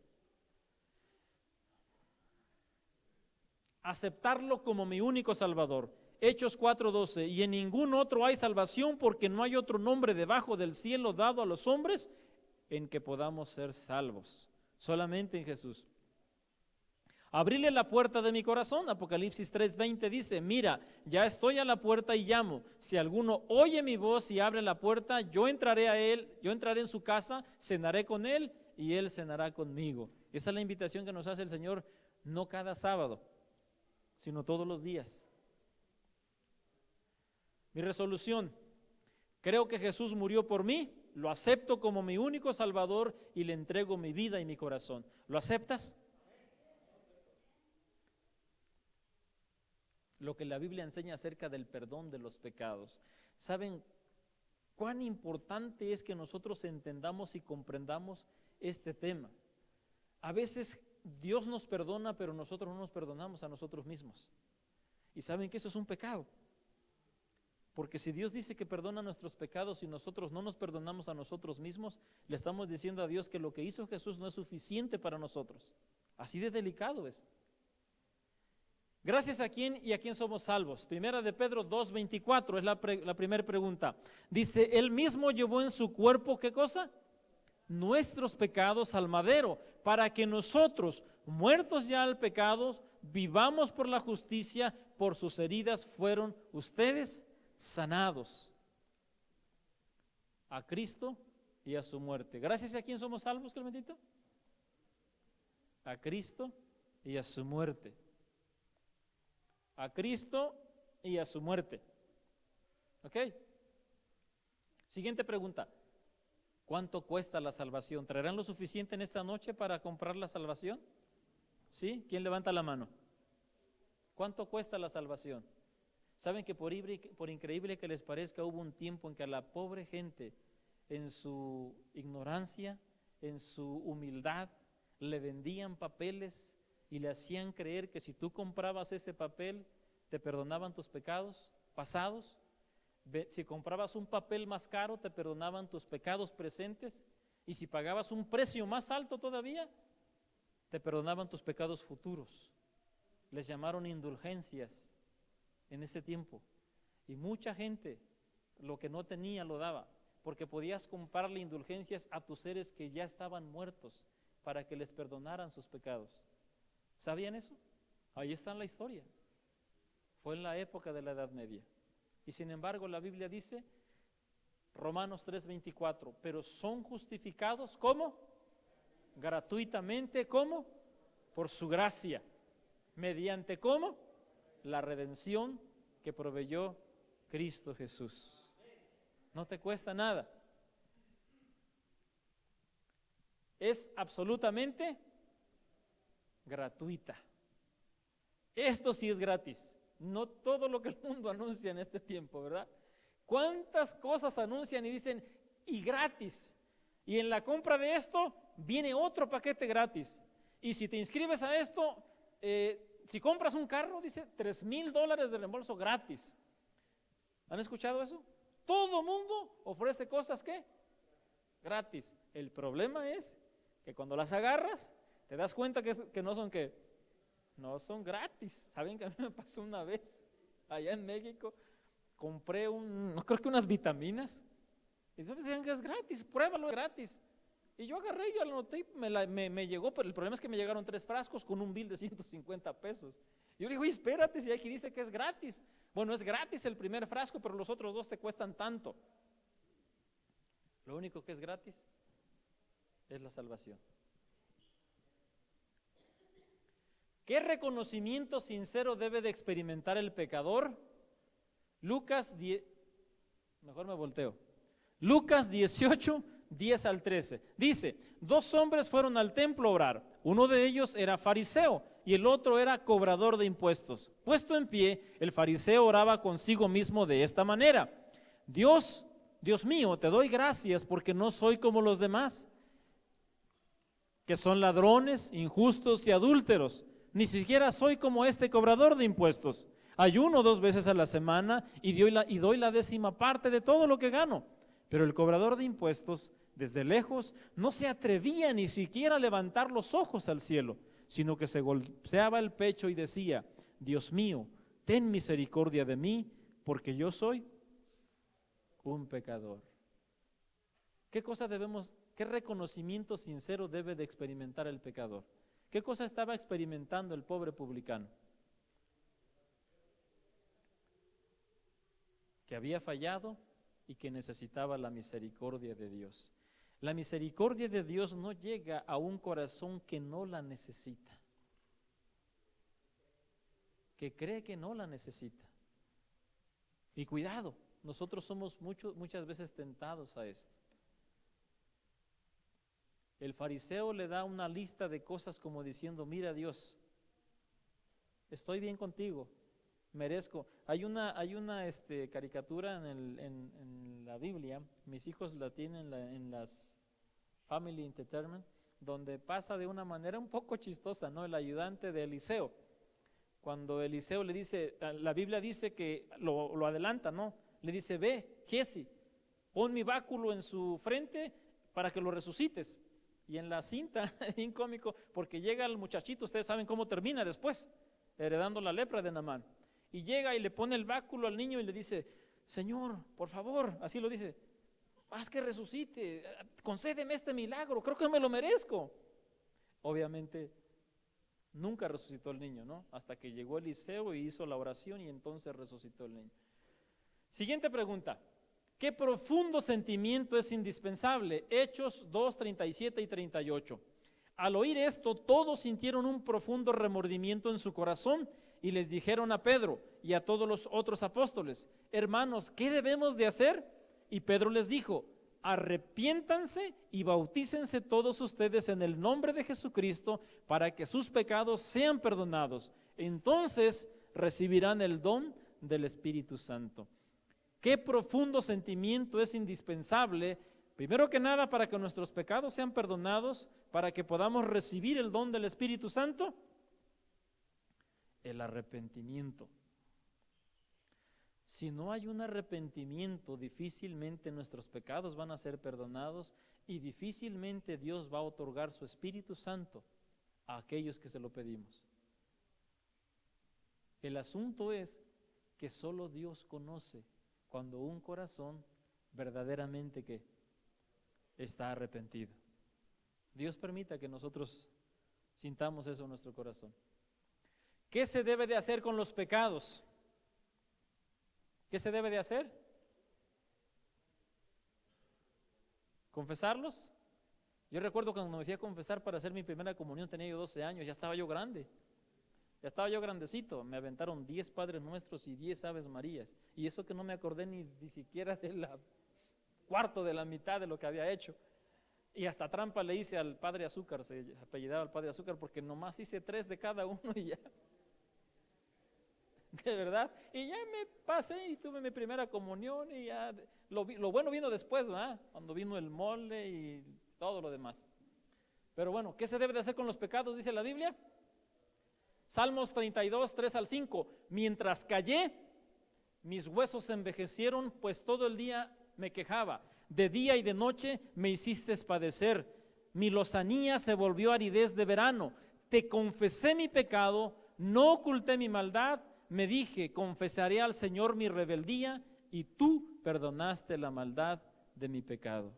Aceptarlo como mi único Salvador. Hechos 4:12. Y en ningún otro hay salvación, porque no hay otro nombre debajo del cielo dado a los hombres en que podamos ser salvos. Solamente en Jesús. Abrirle la puerta de mi corazón. Apocalipsis 3:20 dice: mira, ya estoy a la puerta y llamo. Si alguno oye mi voz y abre la puerta, yo entraré a él, yo entraré en su casa, cenaré con él y él cenará conmigo. Esa es la invitación que nos hace el Señor, no cada sábado, sino todos los días. Mi resolución: creo que Jesús murió por mí, lo acepto como mi único Salvador y le entrego mi vida y mi corazón. ¿Lo aceptas? Lo que la Biblia enseña acerca del perdón de los pecados. ¿Saben cuán importante es que nosotros entendamos y comprendamos este tema? A veces Dios nos perdona, pero nosotros no nos perdonamos a nosotros mismos. Y saben que eso es un pecado. Porque si Dios dice que perdona nuestros pecados y nosotros no nos perdonamos a nosotros mismos, le estamos diciendo a Dios que lo que hizo Jesús no es suficiente para nosotros. Así de delicado es. ¿Gracias a quién y a quién somos salvos? Primera de Pedro 2:24 es la primera pregunta. Dice: Él mismo llevó en su cuerpo, ¿qué cosa? Nuestros pecados al madero, para que nosotros, muertos ya al pecado, vivamos por la justicia. Por sus heridas fueron ustedes sanados. A Cristo y a su muerte. ¿Gracias a quién somos salvos, Clementito? A Cristo y a su muerte. A Cristo y a su muerte. ¿Ok? Siguiente pregunta: ¿cuánto cuesta la salvación? ¿Traerán lo suficiente en esta noche para comprar la salvación? ¿Sí? ¿Quién levanta la mano? ¿Cuánto cuesta la salvación? ¿Saben que por increíble que les parezca, hubo un tiempo en que a la pobre gente, en su ignorancia, en su humildad, le vendían papeles y le hacían creer que si tú comprabas ese papel, te perdonaban tus pecados pasados? Si comprabas un papel más caro, te perdonaban tus pecados presentes, y si pagabas un precio más alto todavía, te perdonaban tus pecados futuros. Les llamaron indulgencias en ese tiempo, y mucha gente lo que no tenía lo daba, porque podías comprarle indulgencias a tus seres que ya estaban muertos para que les perdonaran sus pecados. ¿Sabían eso? Ahí está en la historia. Fue en la época de la Edad Media. Y sin embargo la Biblia dice, Romanos 3:24, pero son justificados, ¿cómo? Gratuitamente, ¿cómo? Por su gracia. ¿Mediante cómo? La redención que proveyó Cristo Jesús. No te cuesta nada. Es absolutamente gratuita. Esto sí es gratis. No todo lo que el mundo anuncia en este tiempo, ¿verdad? ¿Cuántas cosas anuncian y dicen y gratis? Y en la compra de esto viene otro paquete gratis. Y si te inscribes a esto, si compras un carro, dice $3,000 de reembolso gratis. ¿Han escuchado eso? Todo mundo ofrece cosas que gratis. El problema es que cuando las agarras, te das cuenta que no son gratis. ¿Saben que a mí me pasó una vez allá en México? Compré no creo que unas vitaminas. Y entonces decían que es gratis, pruébalo, es gratis. Y yo agarré y ya lo noté, me llegó, pero el problema es que me llegaron 3 frascos con un bill de $150. Yo le digo, oye, espérate, si aquí dice que es gratis. Bueno, es gratis el primer frasco, pero los otros 2 te cuestan tanto. Lo único que es gratis es la salvación. ¿Qué reconocimiento sincero debe de experimentar el pecador? Lucas 18, 10 al 13. Dice, 2 hombres fueron al templo a orar. Uno de ellos era fariseo y el otro era cobrador de impuestos. Puesto en pie, el fariseo oraba consigo mismo de esta manera: Dios mío, te doy gracias porque no soy como los demás, que son ladrones, injustos y adúlteros. Ni siquiera soy como este cobrador de impuestos. Ayuno 2 veces a la semana y doy la 10ª parte de todo lo que gano. Pero el cobrador de impuestos, desde lejos, no se atrevía ni siquiera a levantar los ojos al cielo, sino que se golpeaba el pecho y decía: Dios mío, ten misericordia de mí, porque yo soy un pecador. ¿Qué reconocimiento sincero debe de experimentar el pecador? ¿Qué cosa estaba experimentando el pobre publicano? Que había fallado y que necesitaba la misericordia de Dios. La misericordia de Dios no llega a un corazón que no la necesita, que cree que no la necesita. Y cuidado, nosotros somos muchas veces tentados a esto. El fariseo le da una lista de cosas como diciendo: mira, Dios, estoy bien contigo, merezco. Hay una caricatura en la Biblia, mis hijos la tienen en las Family Entertainment, donde pasa de una manera un poco chistosa, ¿no? El ayudante de Eliseo, cuando Eliseo le dice, la Biblia dice que lo adelanta, ¿no? Le dice: ve, Giesi, pon mi báculo en su frente para que lo resucites. Y en la cinta, bien cómico, porque llega el muchachito, ustedes saben cómo termina después, heredando la lepra de Naamán. Y llega y le pone el báculo al niño y le dice: Señor, por favor, así lo dice, haz que resucite, concédeme este milagro, creo que me lo merezco. Obviamente nunca resucitó el niño, ¿no? Hasta que llegó Eliseo y hizo la oración y entonces resucitó el niño. Siguiente pregunta: ¿qué profundo sentimiento es indispensable? Hechos 2, 37 y 38. Al oír esto, todos sintieron un profundo remordimiento en su corazón y les dijeron a Pedro y a todos los otros apóstoles: hermanos, ¿qué debemos de hacer? Y Pedro les dijo: arrepiéntanse y bautícense todos ustedes en el nombre de Jesucristo para que sus pecados sean perdonados. Entonces recibirán el don del Espíritu Santo. ¿Qué profundo sentimiento es indispensable? Primero que nada, para que nuestros pecados sean perdonados, para que podamos recibir el don del Espíritu Santo, el arrepentimiento. Si no hay un arrepentimiento, difícilmente nuestros pecados van a ser perdonados y difícilmente Dios va a otorgar su Espíritu Santo a aquellos que se lo pedimos. El asunto es que solo Dios conoce cuando un corazón verdaderamente que está arrepentido. Dios permita que nosotros sintamos eso en nuestro corazón. ¿Qué se debe de hacer con los pecados? ¿Qué se debe de hacer? ¿Confesarlos? Yo recuerdo cuando me fui a confesar para hacer mi primera comunión, tenía yo 12 años, ya estaba yo grande. Ya estaba yo grandecito, me aventaron 10 Padres Nuestros y 10 Aves Marías. Y eso que no me acordé ni siquiera de la cuarto de la mitad de lo que había hecho. Y hasta trampa le hice al Padre Azúcar, se apellidaba al Padre Azúcar, porque nomás hice 3 de cada uno y ya. De verdad. Y ya me pasé y tuve mi primera comunión y ya. Lo bueno vino después, ¿verdad? Cuando vino el mole y todo lo demás. Pero bueno, ¿qué se debe de hacer con los pecados? Dice la Biblia. Salmos 32, 3 al 5. Mientras callé, mis huesos se envejecieron, pues todo el día me quejaba. De día y de noche me hiciste padecer. Mi lozanía se volvió aridez de verano. Te confesé mi pecado, no oculté mi maldad. Me dije, confesaré al Señor mi rebeldía, y tú perdonaste la maldad de mi pecado.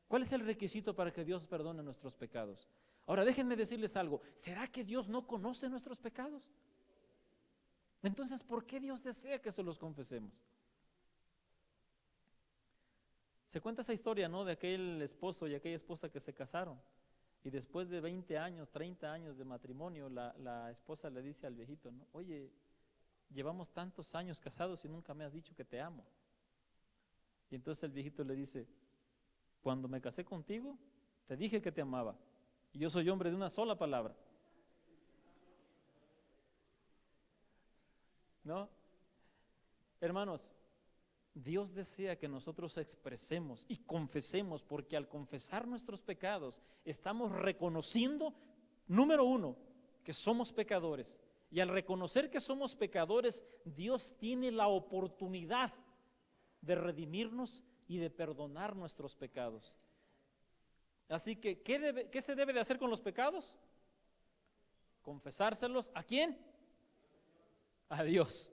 ¿Cuál es el requisito para que Dios perdone nuestros pecados? Ahora déjenme decirles algo. ¿Será que Dios no conoce nuestros pecados? Entonces, ¿por qué Dios desea que se los confesemos? Se cuenta esa historia, ¿no? De aquel esposo y aquella esposa que se casaron. Y después de 20 años, 30 años de matrimonio, la esposa le dice al viejito, ¿no? Oye, llevamos tantos años casados y nunca me has dicho que te amo. Y entonces el viejito le dice, cuando me casé contigo, te dije que te amaba. Y yo soy hombre de una sola palabra. ¿No? Hermanos, Dios desea que nosotros expresemos y confesemos, porque al confesar nuestros pecados estamos reconociendo, número uno, que somos pecadores. Y al reconocer que somos pecadores, Dios tiene la oportunidad de redimirnos y de perdonar nuestros pecados. Así que, ¿qué se debe de hacer con los pecados? Confesárselos, ¿a quién? A Dios.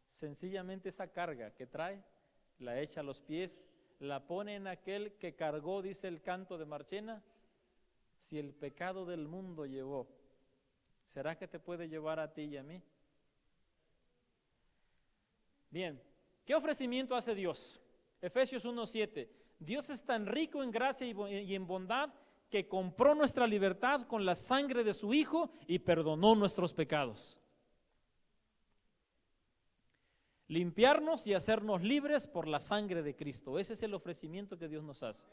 Sencillamente esa carga que trae, la echa a los pies, la pone en aquel que cargó, dice el canto de Marchena, si el pecado del mundo llevó, ¿será que te puede llevar a ti y a mí? Bien, ¿qué ofrecimiento hace Dios? Efesios 1:7. Dios es tan rico en gracia y en bondad que compró nuestra libertad con la sangre de su Hijo y perdonó nuestros pecados. Limpiarnos y hacernos libres por la sangre de Cristo. Ese es el ofrecimiento que Dios nos hace.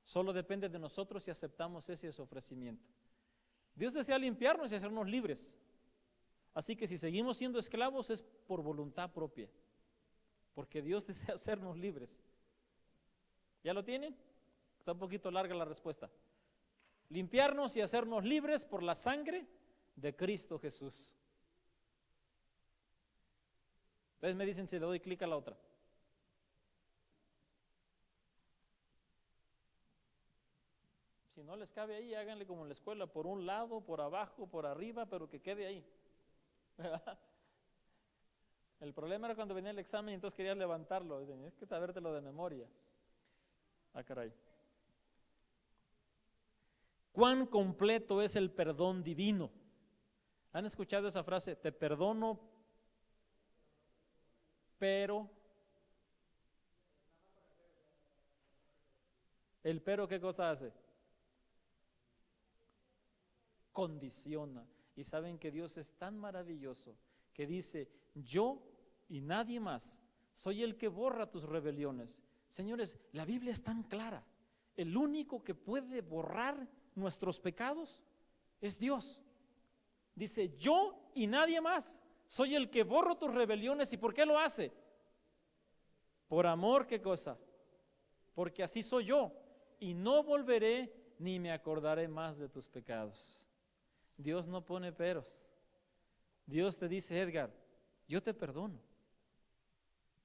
Solo depende de nosotros si aceptamos ese ofrecimiento. Dios desea limpiarnos y hacernos libres. Así que si seguimos siendo esclavos es por voluntad propia, porque Dios desea hacernos libres. ¿Ya lo tienen? Está un poquito larga la respuesta. Limpiarnos y hacernos libres por la sangre de Cristo Jesús. Entonces me dicen si le doy clic a la otra. Si no les cabe ahí, háganle como en la escuela, por un lado, por abajo, por arriba, pero que quede ahí. El problema era cuando venía el examen y entonces querías levantarlo. Tenías que sabértelo de memoria. Ah, caray. ¿Cuán completo es el perdón divino? ¿Han escuchado esa frase? Te perdono, pero. ¿El pero qué cosa hace? Condiciona. Y saben que Dios es tan maravilloso que dice, yo y nadie más soy el que borra tus rebeliones. Señores, la Biblia es tan clara. El único que puede borrar nuestros pecados es Dios. Dice, yo y nadie más soy el que borro tus rebeliones. ¿Y por qué lo hace? Por amor, ¿qué cosa? Porque así soy yo y no volveré ni me acordaré más de tus pecados. Dios no pone peros. Dios te dice, Edgar, yo te perdono.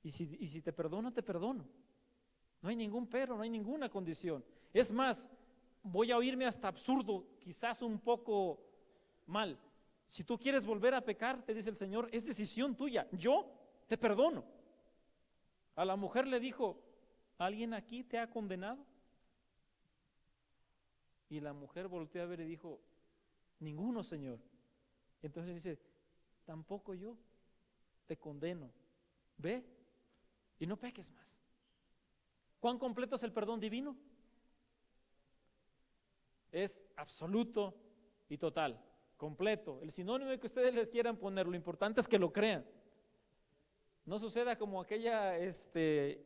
Y si te perdono, te perdono. No hay ningún pero, no hay ninguna condición. Es más, voy a oírme hasta absurdo, quizás un poco mal. Si tú quieres volver a pecar, te dice el Señor, es decisión tuya. Yo te perdono. A la mujer le dijo, ¿alguien aquí te ha condenado? Y la mujer volteó a ver y dijo, ninguno, Señor. Entonces dice, tampoco yo te condeno. Ve y no peques más. ¿Cuán completo es el perdón divino? Es absoluto y total, completo. El sinónimo que ustedes les quieran poner, lo importante es que lo crean. No suceda como aquella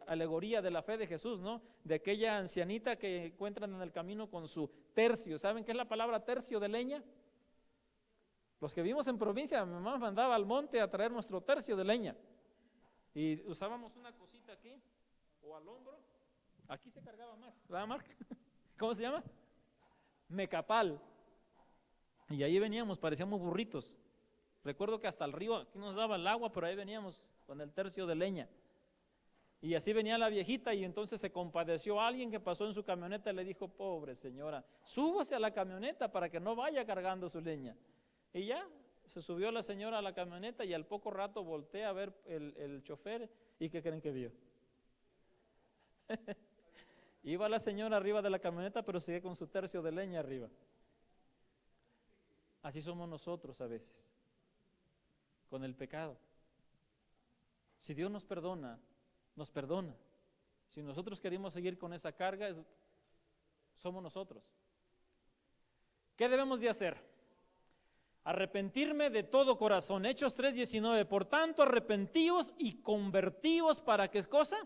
alegoría de la fe de Jesús, ¿no? De aquella ancianita que encuentran en el camino con su tercio. ¿Saben qué es la palabra tercio de leña? Los que vivimos en provincia, mi mamá mandaba al monte a traer nuestro tercio de leña. Y usábamos una cosita aquí, o al hombro, Aquí se cargaba más, ¿verdad, Mark? ¿Cómo se llama? Mecapal. Y ahí veníamos, parecíamos burritos. Recuerdo que hasta el río, aquí nos daba el agua, pero ahí veníamos con el tercio de leña. Y así venía la viejita y entonces se compadeció a alguien que pasó en su camioneta y le dijo, pobre señora, súbase a la camioneta para que no vaya cargando su leña. Y ya, se subió la señora a la camioneta y al poco rato voltea a ver el chofer y ¿qué creen que vio? Iba la señora arriba de la camioneta pero sigue con su tercio de leña arriba. Así somos nosotros a veces, con el pecado. Si Dios nos perdona, nos perdona. Si nosotros queremos seguir con esa carga, somos nosotros. ¿Qué debemos de hacer? Arrepentirme de todo corazón. Hechos 3:19. Por tanto, arrepentíos y convertíos para que, ¿qué cosa?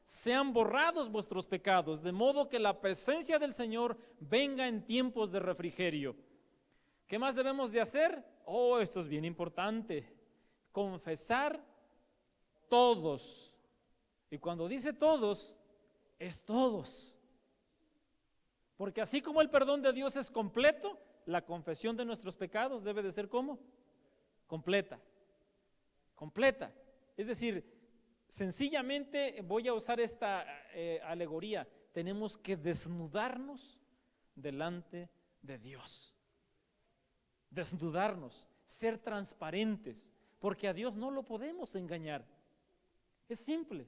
Sean borrados vuestros pecados, de modo que la presencia del Señor venga en tiempos de refrigerio. ¿Qué más debemos de hacer? Oh, esto es bien importante. Confesar todos. Y cuando dice todos, es todos. Porque así como el perdón de Dios es completo, la confesión de nuestros pecados debe de ser ¿cómo? Completa. Completa. Es decir, sencillamente voy a usar esta alegoría. Tenemos que desnudarnos delante de Dios. Desnudarnos, ser transparentes, porque a Dios no lo podemos engañar. Es simple.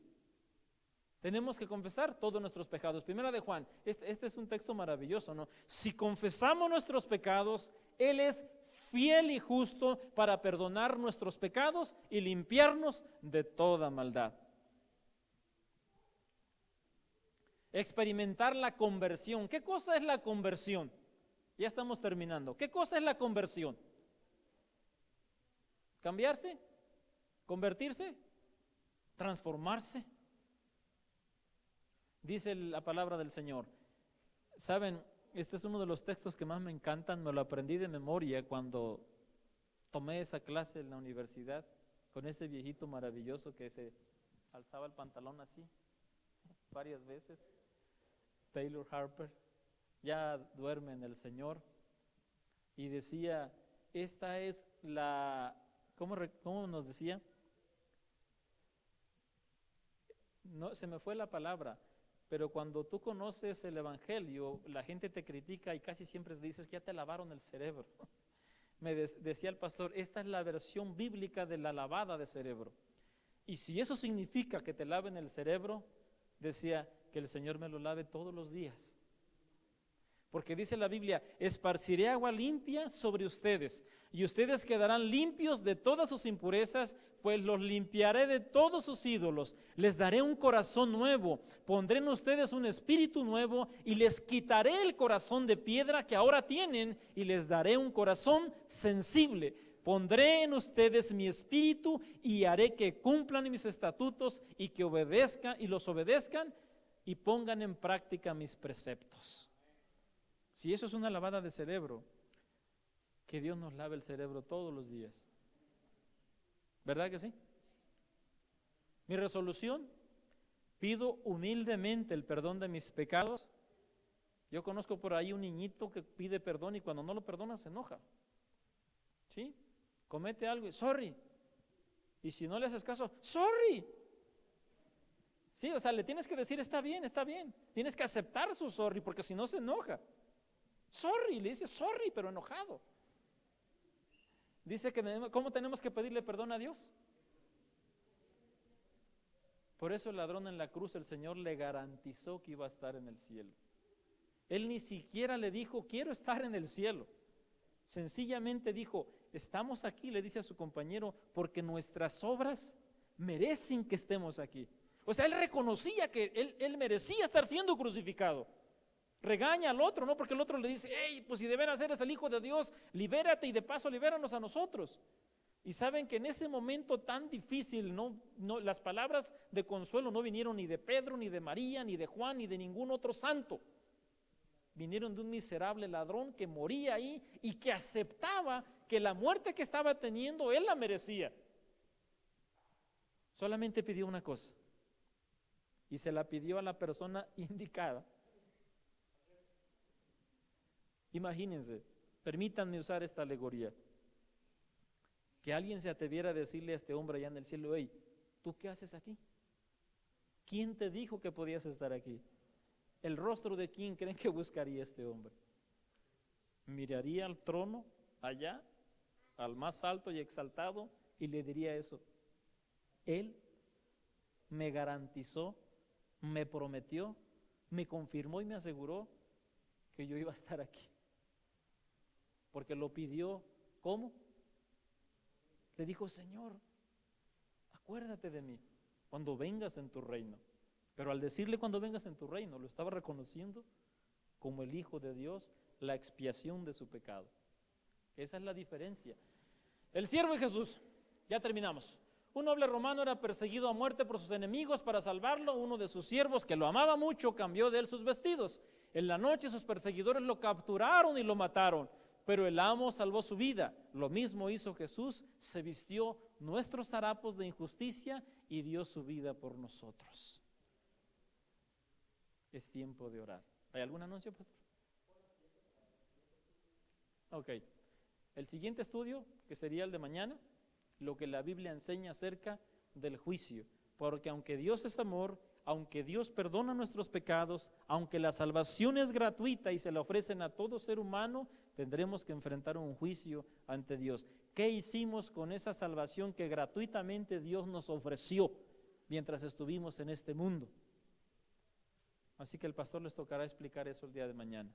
Tenemos que confesar todos nuestros pecados. Primera de Juan, este es un texto maravilloso, ¿no? Si confesamos nuestros pecados, Él es fiel y justo para perdonar nuestros pecados y limpiarnos de toda maldad. Experimentar la conversión. ¿Qué cosa es la conversión? Ya estamos terminando. ¿Qué cosa es la conversión? ¿Cambiarse? ¿Convertirse? ¿Transformarse? Dice la palabra del Señor. Saben, este es uno de los textos que más me encantan, me lo aprendí de memoria cuando tomé esa clase en la universidad con ese viejito maravilloso que se alzaba el pantalón así varias veces, Taylor Harper, ya duerme en el Señor, y decía, esta es la, ¿cómo nos decía? No, se me fue la palabra. Pero cuando tú conoces el Evangelio, la gente te critica y casi siempre te dices que ya te lavaron el cerebro. Me decía el pastor, esta es la versión bíblica de la lavada de cerebro. Y si eso significa que te laven el cerebro, decía que el Señor me lo lave todos los días. Porque dice la Biblia, esparciré agua limpia sobre ustedes y ustedes quedarán limpios de todas sus impurezas, pues los limpiaré de todos sus ídolos. Les daré un corazón nuevo, pondré en ustedes un espíritu nuevo y les quitaré el corazón de piedra que ahora tienen y les daré un corazón sensible. Pondré en ustedes mi espíritu y haré que cumplan mis estatutos y que obedezcan y los obedezcan y pongan en práctica mis preceptos. Si eso es una lavada de cerebro, que Dios nos lave el cerebro todos los días. ¿Verdad que sí? Mi resolución, pido humildemente el perdón de mis pecados. Yo conozco por ahí un niñito que pide perdón y cuando no lo perdona se enoja. ¿Sí? Comete algo y sorry. Y si no le haces caso, sorry. Sí, o sea, le tienes que decir está bien, está bien. Tienes que aceptar su sorry porque si no se enoja. Sorry, le dice sorry, pero enojado. Dice que ¿cómo tenemos que pedirle perdón a Dios? Por eso el ladrón en la cruz, el Señor le garantizó que iba a estar en el cielo. Él ni siquiera le dijo, quiero estar en el cielo. Sencillamente dijo, estamos aquí, le dice a su compañero, porque nuestras obras merecen que estemos aquí. O sea, él reconocía que él merecía estar siendo crucificado. Regaña al otro, ¿no? Porque el otro le dice, hey, pues si de veras eres el Hijo de Dios, libérate y de paso libéranos a nosotros. Y saben que en ese momento tan difícil, las palabras de consuelo no vinieron ni de Pedro, ni de María, ni de Juan, ni de ningún otro santo. Vinieron de un miserable ladrón que moría ahí y que aceptaba que la muerte que estaba teniendo, él la merecía. Solamente pidió una cosa. y se la pidió a la persona indicada. Imagínense, permítanme usar esta alegoría, que alguien se atreviera a decirle a este hombre allá en el cielo: hey, ¿tú qué haces aquí? ¿Quién te dijo que podías estar aquí? ¿El rostro de quién creen que buscaría este hombre? Miraría al trono allá, al más alto y exaltado, y le diría eso: Él me garantizó, me prometió, me confirmó y me aseguró que yo iba a estar aquí. Porque lo pidió, ¿cómo? Le dijo: Señor, acuérdate de mí cuando vengas en tu reino. Pero al decirle cuando vengas en tu reino, lo estaba reconociendo como el Hijo de Dios, la expiación de su pecado. Esa es la diferencia. El siervo de Jesús, ya terminamos. Un noble romano era perseguido a muerte por sus enemigos. Para salvarlo, uno de sus siervos, que lo amaba mucho, cambió de él sus vestidos. En la noche sus perseguidores lo capturaron y lo mataron, pero el amo salvó su vida. Lo mismo hizo Jesús, se vistió nuestros harapos de injusticia y dio su vida por nosotros. Es tiempo de orar. ¿Hay algún anuncio, pastor? Ok. El siguiente estudio, que sería el de mañana, lo que la Biblia enseña acerca del juicio. Porque aunque Dios es amor, aunque Dios perdona nuestros pecados, aunque la salvación es gratuita y se la ofrecen a todo ser humano, tendremos que enfrentar un juicio ante Dios. ¿Qué hicimos con esa salvación que gratuitamente Dios nos ofreció mientras estuvimos en este mundo? Así que el pastor les tocará explicar eso el día de mañana.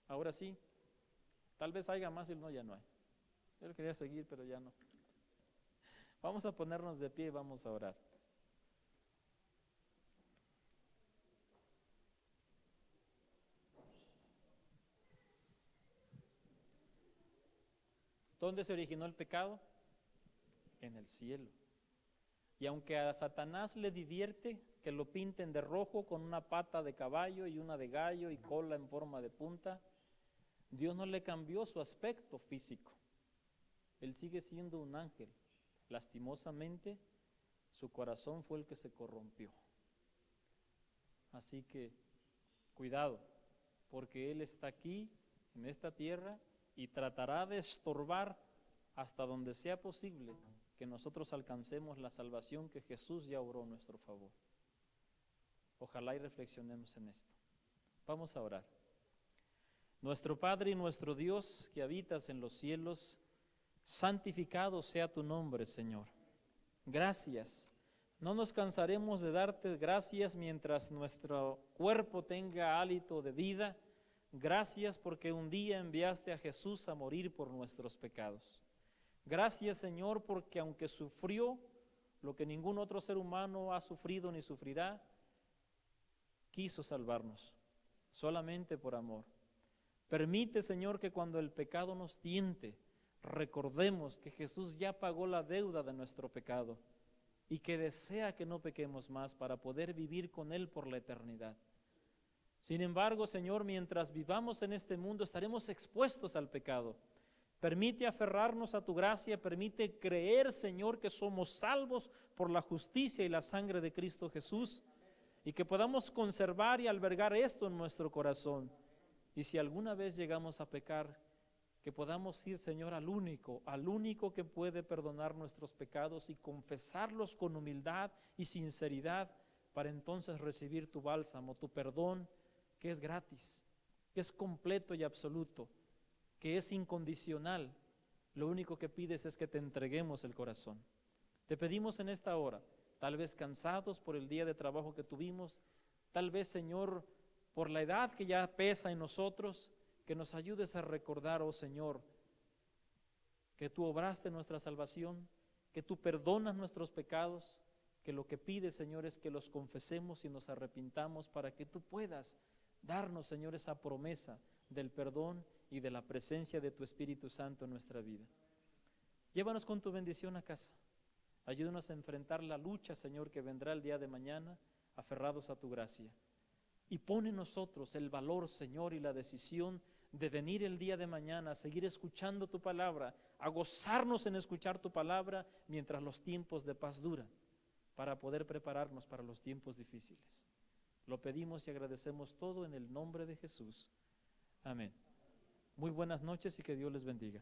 Ahora sí, tal vez haya más y no, ya no hay. Yo quería seguir, pero ya no. Vamos a ponernos de pie y vamos a orar. ¿Dónde se originó el pecado? En el cielo. Y aunque a Satanás le divierte que lo pinten de rojo con una pata de caballo y una de gallo y cola en forma de punta, Dios no le cambió su aspecto físico. Él sigue siendo un ángel. Lastimosamente, su corazón fue el que se corrompió. Así que, cuidado, porque Él está aquí, en esta tierra, y tratará de estorbar hasta donde sea posible que nosotros alcancemos la salvación que Jesús ya obró a nuestro favor. Ojalá y reflexionemos en esto. Vamos a orar. Nuestro Padre y nuestro Dios, que habitas en los cielos, santificado sea tu nombre, Señor. Gracias. No nos cansaremos de darte gracias mientras nuestro cuerpo tenga hálito de vida. Gracias porque un día enviaste a Jesús a morir por nuestros pecados. Gracias, Señor, porque aunque sufrió lo que ningún otro ser humano ha sufrido ni sufrirá, quiso salvarnos, solamente por amor. Permite, Señor, que cuando el pecado nos tiente, recordemos que Jesús ya pagó la deuda de nuestro pecado y que desea que no pequemos más para poder vivir con Él por la eternidad. Sin embargo, Señor, mientras vivamos en este mundo estaremos expuestos al pecado. Permite aferrarnos a tu gracia, permite creer, Señor, que somos salvos por la justicia y la sangre de Cristo Jesús y que podamos conservar y albergar esto en nuestro corazón. Y si alguna vez llegamos a pecar, que podamos ir, Señor, al único que puede perdonar nuestros pecados y confesarlos con humildad y sinceridad para entonces recibir tu bálsamo, tu perdón, que es gratis, que es completo y absoluto, que es incondicional. Lo único que pides es que te entreguemos el corazón. Te pedimos en esta hora, tal vez cansados por el día de trabajo que tuvimos, tal vez, Señor, por la edad que ya pesa en nosotros, que nos ayudes a recordar, oh Señor, que tú obraste nuestra salvación, que tú perdonas nuestros pecados, que lo que pides, Señor, es que los confesemos y nos arrepintamos para que tú puedas darnos, Señor, esa promesa del perdón y de la presencia de tu Espíritu Santo en nuestra vida. Llévanos con tu bendición a casa. Ayúdanos a enfrentar la lucha, Señor, que vendrá el día de mañana, aferrados a tu gracia. Y pon en nosotros el valor, Señor, y la decisión de venir el día de mañana a seguir escuchando tu palabra, a gozarnos en escuchar tu palabra mientras los tiempos de paz duran. para poder prepararnos para los tiempos difíciles. Lo pedimos y agradecemos todo en el nombre de Jesús. Amén. Muy buenas noches y que Dios les bendiga.